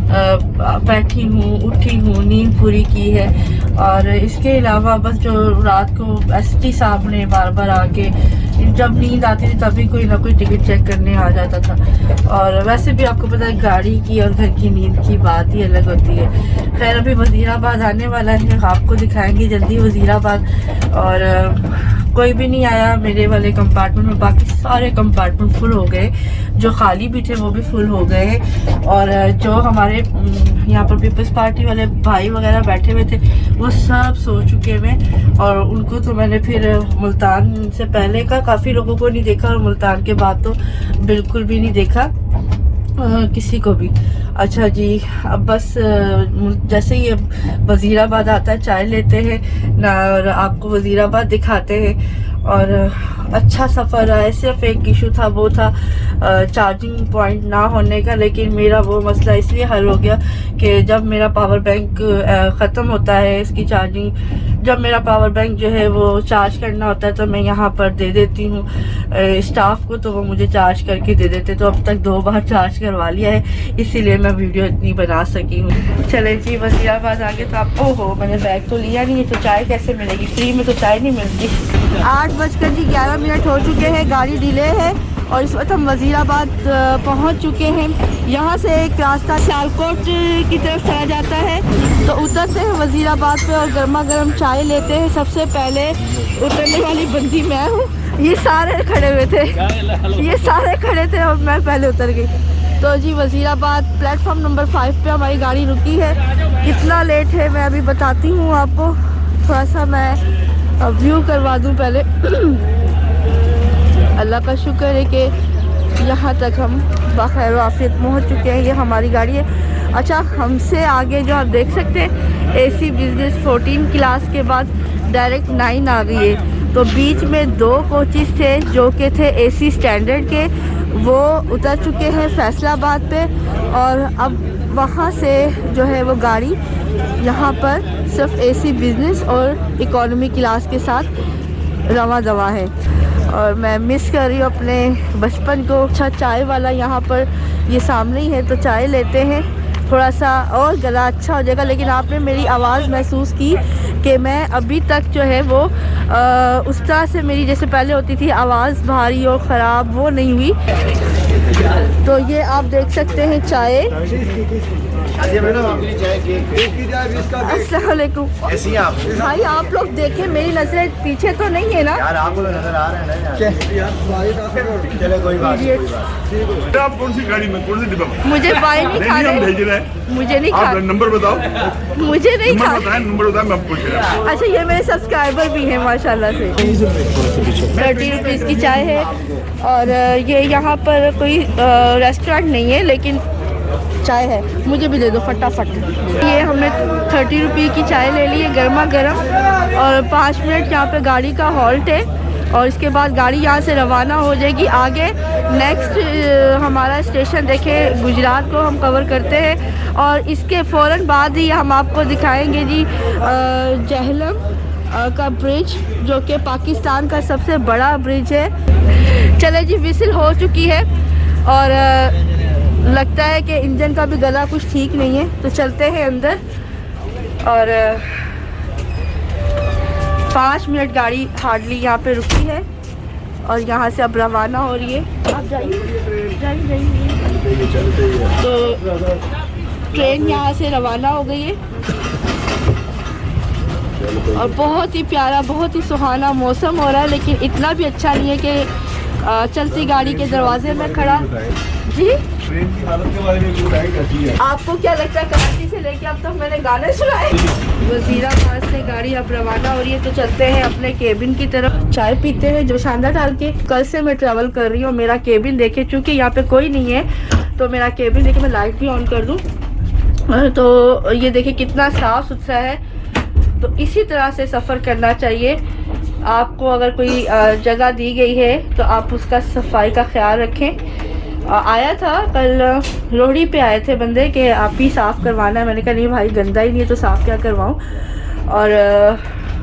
बैठी हूँ, उठी हूँ, नींद पूरी की है। और इसके अलावा बस जो रात को एसटी साहब ने बार बार आके, जब नींद आती थी तभी कोई ना कोई टिकट चेक करने आ जाता था। और वैसे भी आपको पता है गाड़ी की और घर की नींद की बात ही अलग होती है। खैर अभी वज़ीराबाद आने वाला है, आपको दिखाएंगे जल्दी वज़ीराबाद। और कोई भी नहीं आया मेरे वाले कंपार्टमेंट में, बाकी सारे कंपार्टमेंट फुल हो गए, जो खाली भी थे वो भी फुल हो गए। और जो हमारे यहाँ पर पीपल्स पार्टी वाले भाई वगैरह बैठे हुए थे वो सब सो चुके हैं। और उनको तो मैंने फिर मुल्तान से पहले का काफ़ी लोगों को नहीं देखा और मुल्तान के बाद तो बिल्कुल भी नहीं देखा किसी को भी। अच्छा जी, अब बस जैसे ही वज़ीराबाद आता है चाय लेते हैं ना और आपको वज़ीराबाद दिखाते हैं। और अच्छा सफ़र रहा है। सिर्फ एक इशू था, वो था चार्जिंग पॉइंट ना होने का, लेकिन मेरा वो मसला इसलिए हल हो गया कि जब मेरा पावर बैंक ख़त्म होता है, इसकी चार्जिंग, जब मेरा पावर बैंक जो है वो चार्ज करना होता है तो मैं यहाँ पर दे देती हूँ स्टाफ को, तो वो मुझे चार्ज करके दे देते। तो अब तक 2 बार चार्ज करवा लिया है, इसीलिए मैं वीडियो इतनी बना सकी हूँ। चलें जी, वज़ीराबाद आगे तो आप ओहो मैंने बैग तो लिया नहीं है, तो चाय कैसे मिलेगी? फ्री में तो चाय नहीं मिलती। 8:11 हो चुके हैं, गाड़ी डिले है और इस वक्त हम वज़ीराबाद पहुंच चुके हैं। यहाँ से एक रास्ता सियालकोट की तरफ चला जाता है, तो उतरते हैं वज़ीराबाद पे और गर्मा गर्म चाय लेते हैं। सबसे पहले उतरने वाली बंदी मैं हूँ, ये सारे खड़े हुए थे, ये सारे खड़े थे और मैं पहले उतर गई। तो जी वज़ीराबाद प्लेटफॉर्म नंबर 5 पे हमारी गाड़ी रुकी है। कितना लेट है मैं अभी बताती हूँ आपको, थोड़ा सा मैं व्यू करवा दूँ पहले। अल्लाह का शुक्र है कि यहाँ तक हम बखैर आफियत पहुँच चुके हैं। ये हमारी गाड़ी है। अच्छा, हमसे आगे जो आप देख सकते हैं AC बिज़नेस 14 क्लास के बाद डायरेक्ट 9 आ गई है। तो बीच में 2 कोचेस थे जो कि थे AC स्टैंडर्ड के, वो उतर चुके हैं फैसलाबाद पे और अब वहाँ से जो है वो गाड़ी यहाँ पर सिर्फ AC बिज़नेस और इकोनॉमी क्लास के साथ रवा दवा है। और मैं मिस कर रही हूँ अपने बचपन को। अच्छा, चाय वाला यहाँ पर ये सामने ही है, तो चाय लेते हैं, थोड़ा सा और गला अच्छा हो जाएगा। लेकिन आपने मेरी आवाज़ महसूस की कि मैं अभी तक जो है वो उस तरह से मेरी जैसे पहले होती थी आवाज़ भारी और ख़राब, वो नहीं हुई। तो ये आप देख सकते हैं चाय। अस्सलाम वालेकुम भाई, आप लोग देखें, मेरी नजरें पीछे तो नहीं है ना यार? आपको नजर आ रहे हैं ना यार। चलो कोई बात नहीं। आप कौन सी गाड़ी में, कौन सी डिब्बा में? मुझे वाइन नहीं खाना हम है, भेज रहे हैं। मुझे नहीं आप खाना, नंबर बताओ, मुझे नहीं नंबर खाना। बताएं, नंबर बताएं, मैं आपको पूछ रहा हूं। अच्छा, ये मेरे सब्सक्राइबर भी हैं माशाल्लाह से। 30 रुपीज़ की चाय है और ये यहाँ पर कोई रेस्टोरेंट नहीं है, लेकिन चाय है। मुझे भी दे दो फटाफट। ये हमने 30 रुपये की चाय ले ली है गर्मा गर्म, और 5 मिनट यहाँ पे गाड़ी का हॉल्ट है और इसके बाद गाड़ी यहाँ से रवाना हो जाएगी आगे। नेक्स्ट हमारा स्टेशन देखें, गुजरात को हम कवर करते हैं और इसके फ़ौरन बाद ही हम आपको दिखाएंगे जी जहलम का ब्रिज, जो कि पाकिस्तान का सबसे बड़ा ब्रिज है। चले जी, विसिल हो चुकी है और लगता है कि इंजन का भी गला कुछ ठीक नहीं है, तो चलते हैं अंदर। और 5 मिनट गाड़ी हार्डली यहाँ पे रुकी है और यहाँ से अब रवाना हो रही है। आप जाइए। तो ट्रेन यहाँ से रवाना हो गई है और बहुत ही प्यारा, बहुत ही सुहाना मौसम हो रहा है, लेकिन इतना भी अच्छा नहीं है कि चलती गाड़ी के दरवाजे में खड़ा। जी, ट्रेन की हालत के बारे में बताएं कैसी है? आपको क्या लगता है कराची से लेके अब तक मैंने गाने सुनाए? वज़ीराबाद से गाड़ी अब रवाना हो रही है, तो चलते हैं अपने केबिन की तरफ। चाय पीते हैं जो शानदार डाल के। कल से मैं ट्रैवल कर रही हूँ, मेरा केबिन देखे, चूँकि यहाँ पे कोई नहीं है तो मेरा केबिन देखे, मैं लाइट भी ऑन कर दूँ तो ये देखिए कितना साफ़ सुथरा है। तो इसी तरह से सफ़र करना चाहिए आपको। अगर कोई जगह दी गई है तो आप उसका सफाई का ख्याल रखें। आया था कल लोहड़ी पे आए थे बंदे कि आप ही साफ़ करवाना है। मैंने कहा नहीं भाई, गंदा ही नहीं है तो साफ़ क्या करवाऊँ। और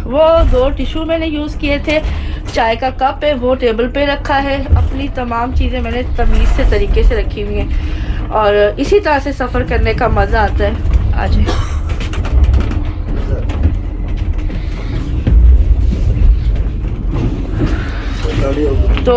वो 2 टिशू मैंने यूज़ किए थे। चाय का कप है वो टेबल पे रखा है। अपनी तमाम चीज़ें मैंने तमीज़ से तरीके से रखी हुई हैं और इसी तरह से सफ़र करने का मज़ा आता है। आज तो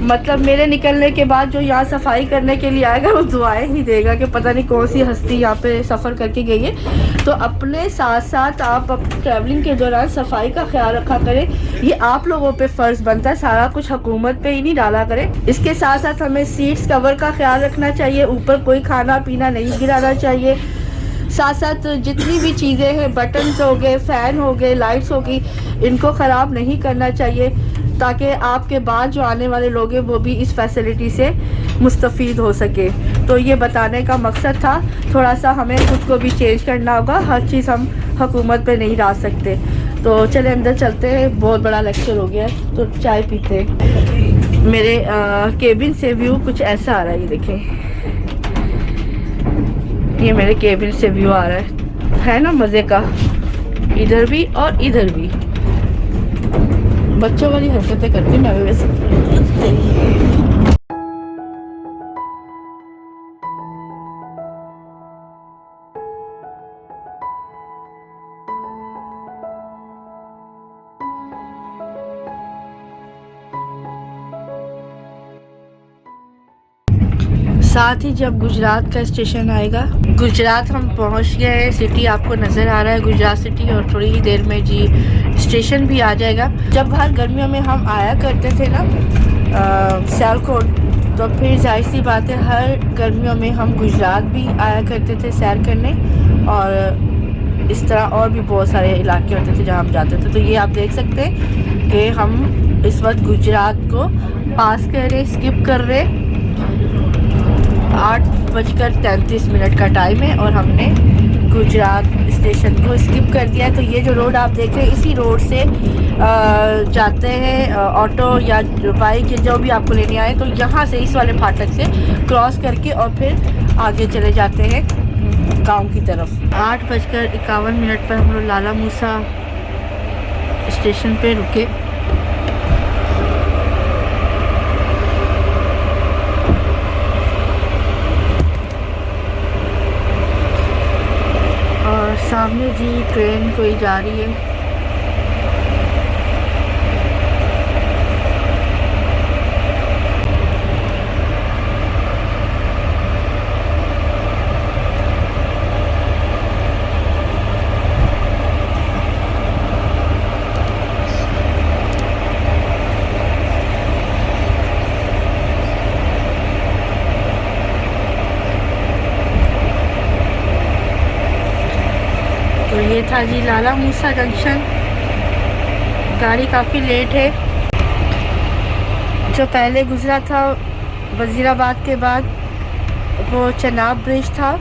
मतलब मेरे निकलने के बाद जो यहाँ सफाई करने के लिए आएगा वो दुआएं ही देगा कि पता नहीं कौन सी हस्ती यहाँ पे सफ़र करके गई है। तो अपने साथ साथ आप ट्रैवलिंग के दौरान सफाई का ख्याल रखा करें। ये आप लोगों पे फ़र्ज़ बनता है, सारा कुछ हुकूमत पे ही नहीं डाला करें। इसके साथ साथ हमें सीट्स कवर का ख्याल रखना चाहिए, ऊपर कोई खाना पीना नहीं गिराना चाहिए। साथ साथ जितनी भी चीज़ें हैं, बटन्स हो गए, फ़ैन हो गए, लाइट्स हो गई, इनको ख़राब नहीं करना चाहिए ताकि आपके बाद जो आने वाले लोग हैं वो भी इस फैसिलिटी से मुस्तफ़ीद हो सके। तो ये बताने का मकसद था। थोड़ा सा हमें खुद को भी चेंज करना होगा, हर चीज़ हम हुकूमत पे नहीं डाल सकते। तो चले अंदर चलते हैं, बहुत बड़ा लेक्चर हो गया है, तो चाय पीते हैं। मेरे केबिन से व्यू कुछ ऐसा आ रहा है, ये देखें, ये मेरे केबिन से व्यू आ रहा है ना मज़े का, इधर भी और इधर भी। बच्चों वाली हरकतें करती मैं वैसे। साथ ही जब गुजरात का स्टेशन आएगा, गुजरात हम पहुंच गए हैं, सिटी आपको नज़र आ रहा है गुजरात सिटी, और थोड़ी ही देर में जी स्टेशन भी आ जाएगा। जब हर गर्मियों में हम आया करते थे ना सियालकोट, तो फिर जाहिर सी बात है हर गर्मियों में हम गुजरात भी आया करते थे सैर करने, और इस तरह और भी बहुत सारे इलाके होते थे जहाँ हम जाते थे। तो ये आप देख सकते हैं कि हम इस वक्त गुजरात को पास कर रहे, स्किप कर रहे। 8:33 का टाइम है और हमने गुजरात स्टेशन को स्किप कर दिया है। तो ये जो रोड आप देख रहे हैं, इसी रोड से जाते हैं ऑटो या बाइक या जो भी आपको लेने आए, तो यहाँ से इस वाले फाटक से क्रॉस करके और फिर आगे चले जाते हैं गांव की तरफ। 8:51 पर हम लोग लाला मूसा स्टेशन पे रुके। और सामने जी ट्रेन कोई जा रही है। तो ये था जी लाला मूसा जंक्शन। गाड़ी काफ़ी लेट है। जो पहले गुजरा था वज़ीराबाद के बाद, वो चनाब ब्रिज था,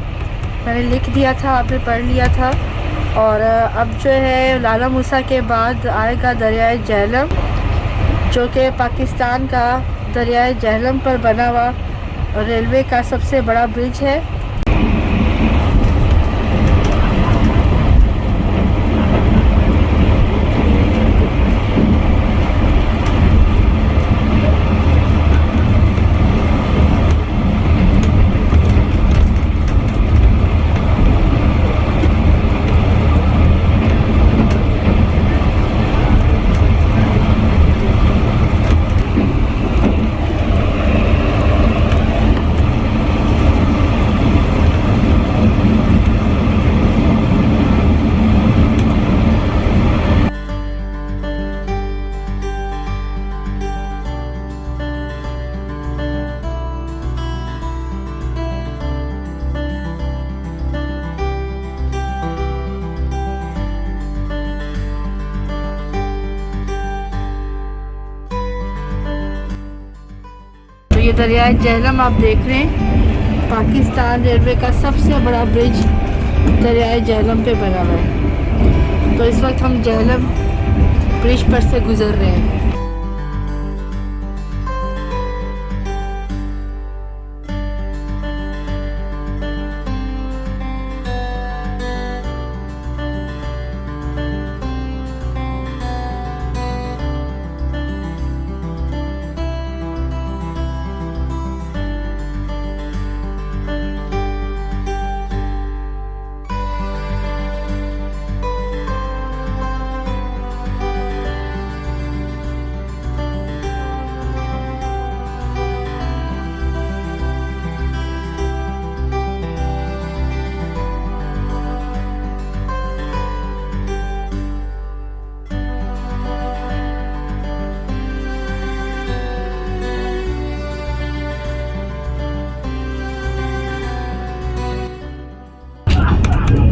मैंने लिख दिया था, आपने पढ़ लिया था। और अब जो है लाला मूसा के बाद आएगा दरियाए झेलम, जो कि पाकिस्तान का दरियाए झेलम पर बना हुआ रेलवे का सबसे बड़ा ब्रिज है। ये दरियाए झेलम आप देख रहे हैं, पाकिस्तान रेलवे का सबसे बड़ा ब्रिज दरियाए झेलम पे बना हुआ है। तो इस वक्त हम झेलम ब्रिज पर से गुजर रहे हैं।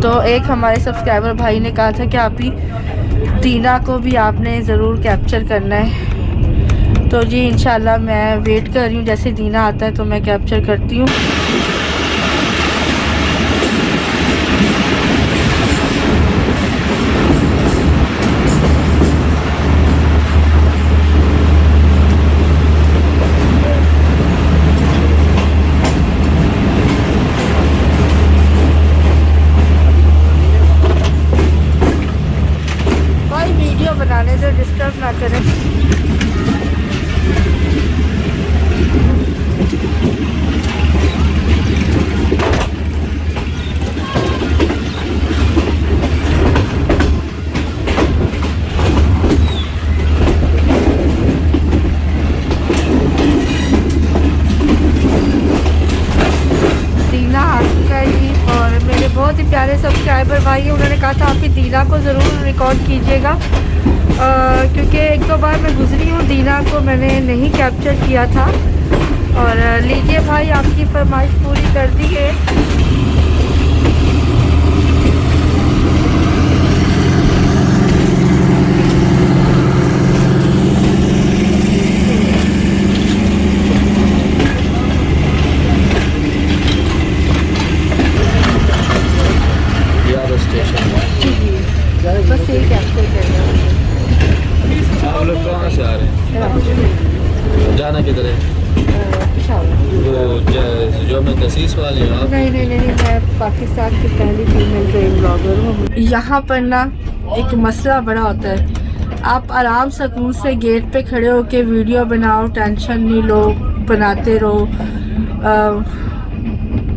तो एक हमारे सब्सक्राइबर भाई ने कहा था कि आप ही दीना को भी आपने ज़रूर कैप्चर करना है। तो जी इंशाल्लाह मैं वेट कर रही हूँ, जैसे दीना आता है तो मैं कैप्चर करती हूँ। प्यारे सब्सक्राइबर भाई हैं, उन्होंने कहा था आपकी दीना को ज़रूर रिकॉर्ड कीजिएगा, क्योंकि एक दो बार मैं गुजरी हूँ, दीना को मैंने नहीं कैप्चर किया था। और लीजिए भाई, आपकी फरमाइश पूरी कर दी है। बस यही कैप्चर करना है। आप लोग कहाँ से आ रहे हैं? जाना किधर है? वो जो मैं तसीस वाले हैं आप? नहीं, मैं पाकिस्तान की पहली फीमेल ट्रेन ब्लॉगर हूँ। यहाँ पर ना एक मसला बड़ा होता है, आप आराम सुकून से गेट पे खड़े होके वीडियो बनाओ, टेंशन नहीं लो, बनाते रहो,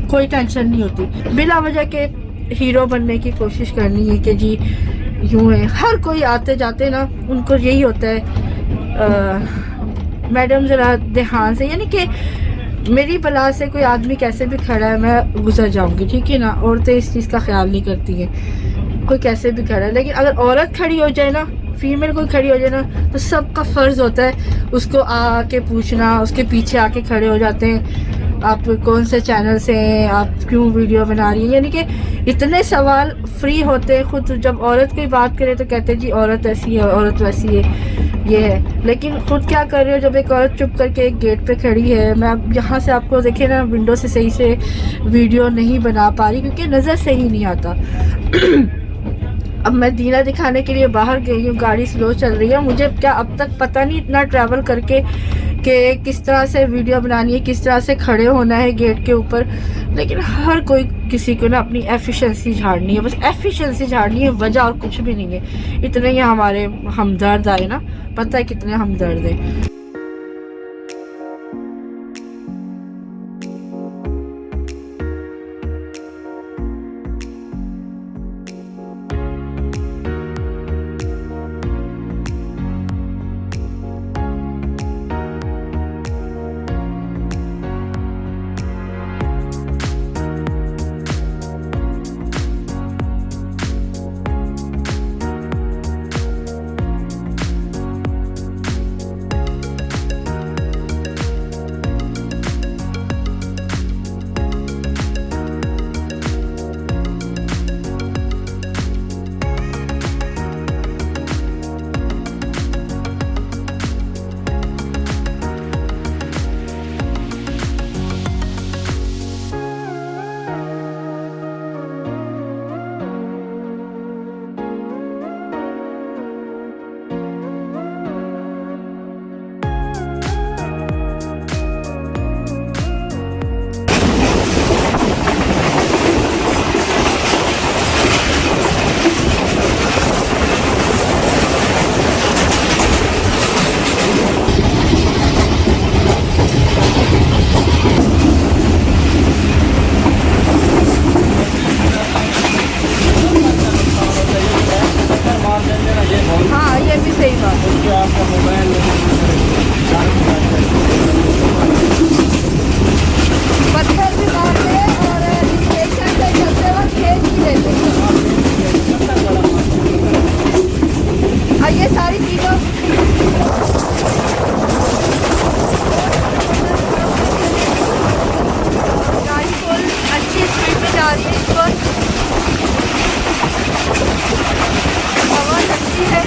कोई टेंशन नहीं होती। बिला वजह के हीरो बनने की कोशिश करनी है कि जी यूँ है। हर कोई आते जाते ना उनको यही होता है, मैडम ज़रा ध्यान से, यानी कि मेरी बला से कोई आदमी कैसे भी खड़ा है मैं गुजर जाऊंगी, ठीक है ना। औरतें इस चीज़ का ख्याल नहीं करती हैं, कोई कैसे भी खड़ा है। लेकिन अगर औरत खड़ी हो जाए ना, फीमेल कोई खड़ी हो जाए ना, तो सबका फ़र्ज़ होता है उसको आके पूछना, उसके पीछे आके खड़े हो जाते हैं, आप कौन से चैनल से हैं, आप क्यों वीडियो बना रही हैं, यानी कि इतने सवाल फ्री होते हैं। खुद जब औरत की बात करें तो कहते हैं जी औरत ऐसी है, औरत वैसी है, ये है। लेकिन खुद क्या कर रहे हो जब एक औरत चुप करके एक गेट पे खड़ी है। मैं अब यहाँ से आपको देखे ना, विंडो से सही से वीडियो नहीं बना पा रही क्योंकि नज़र से ही नहीं आता। अब मैं दीना दिखाने के लिए बाहर गई हूँ, गाड़ी स्लो चल रही है, मुझे क्या अब तक पता नहीं इतना ट्रैवल करके कि किस तरह से वीडियो बनानी है, किस तरह से खड़े होना है गेट के ऊपर। लेकिन हर कोई किसी को ना अपनी एफिशिएंसी झाड़नी है, बस एफिशिएंसी झाड़नी है, वजह और कुछ भी नहीं है। इतने ही हमारे हमदर्द आए ना, पता है कितने हमदर्द हैं। हाँ, ये भी सही बात है। आपका मोबाइल पत्थर भी मारते और स्टेशन से चलते वक्त खेल भी लेते हैं। ये सारी चीज़ों गाड़ी फुल अच्छी स्पीड में जा रही है इस वक्त, हवा लगती है।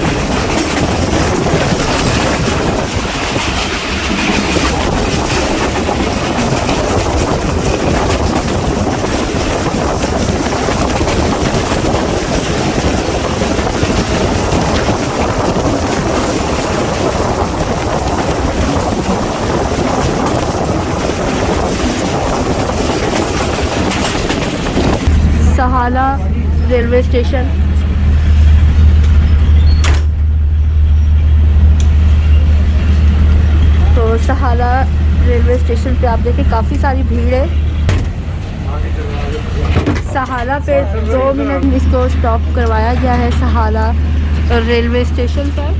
सहाला रेलवे स्टेशन, तो सहाला रेलवे स्टेशन पे आप देखें काफ़ी सारी भीड़ है। सहाला पे 2 मिनट इसको स्टॉप करवाया गया है सहाला रेलवे स्टेशन पर।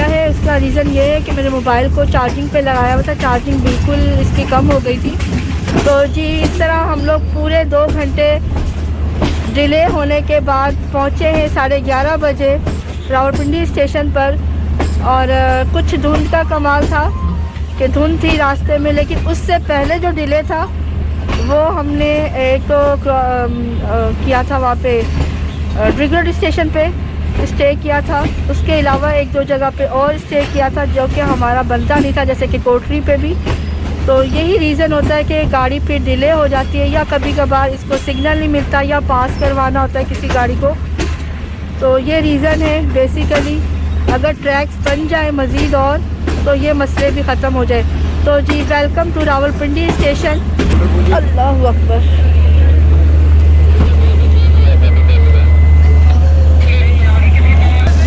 आया है उसका रीज़न ये है कि मेरे मोबाइल को चार्जिंग पे लगाया हुआ था, चार्जिंग बिल्कुल इसकी कम हो गई थी। तो जी इस तरह हम लोग पूरे 2 घंटे डिले होने के बाद पहुँचे हैं 11:30 बजे रावलपिंडी स्टेशन पर। और कुछ धुंध का कमाल था कि धुंध थी रास्ते में, लेकिन उससे पहले जो डिले था वो हमने एक तो किया था वहाँ पे ड्रिग रोड स्टेशन पे स्टे किया था। उसके अलावा 1-2 जगह पे और स्टे किया था जो कि हमारा बनता नहीं था, जैसे कि कोटरी पे भी। तो यही रीज़न होता है कि गाड़ी फिर डिले हो जाती है, या कभी कभार इसको सिग्नल नहीं मिलता या पास करवाना होता है किसी गाड़ी को। तो ये रीज़न है बेसिकली। अगर ट्रैक्स बन जाए मज़ीद और तो ये मसले भी ख़त्म हो जाए। तो जी वेलकम टू रावलपिंडी स्टेशन। अल्लाहु अकबर।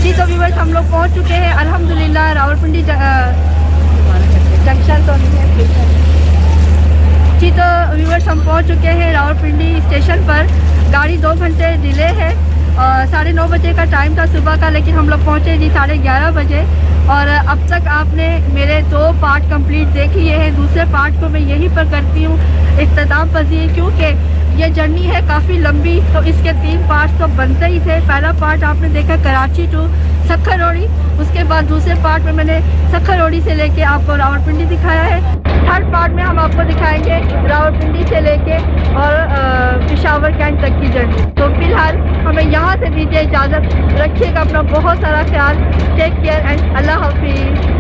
जी तो व्यूअर्स हम लोग पहुंच चुके हैं अल्हम्दुलिल्लाह रावलपिंडी जंक्शन तो नहीं है। जी तो व्यूअर्स हम पहुंच चुके हैं रावलपिंडी स्टेशन पर। गाड़ी 2 घंटे डिले है। 9:30 बजे का टाइम था सुबह का, लेकिन हम लोग पहुंचे जी 11:30 बजे। और अब तक आपने मेरे 2 पार्ट कंप्लीट देख लिए हैं। दूसरे पार्ट को मैं यहीं पर करती हूँ इख्तिताम पज़ीर, क्योंकि ये जर्नी है काफ़ी लंबी, तो इसके 3 पार्ट्स तो बनते ही थे। पहला पार्ट आपने देखा कराची टू सक्खर रोड़ी, उसके बाद दूसरे पार्ट में मैंने सक्खर रोड़ी से लेके आपको रावलपिंडी दिखाया है। थर्ड पार्ट में हम आपको दिखाएंगे रावलपिंडी से लेके और पेशावर कैंट तक की जर्नी। तो फिलहाल हमें यहाँ से दीजिए इजाज़त। रखिएगा अपना बहुत सारा ख्याल। टेक केयर एंड अल्लाह हाफिज़।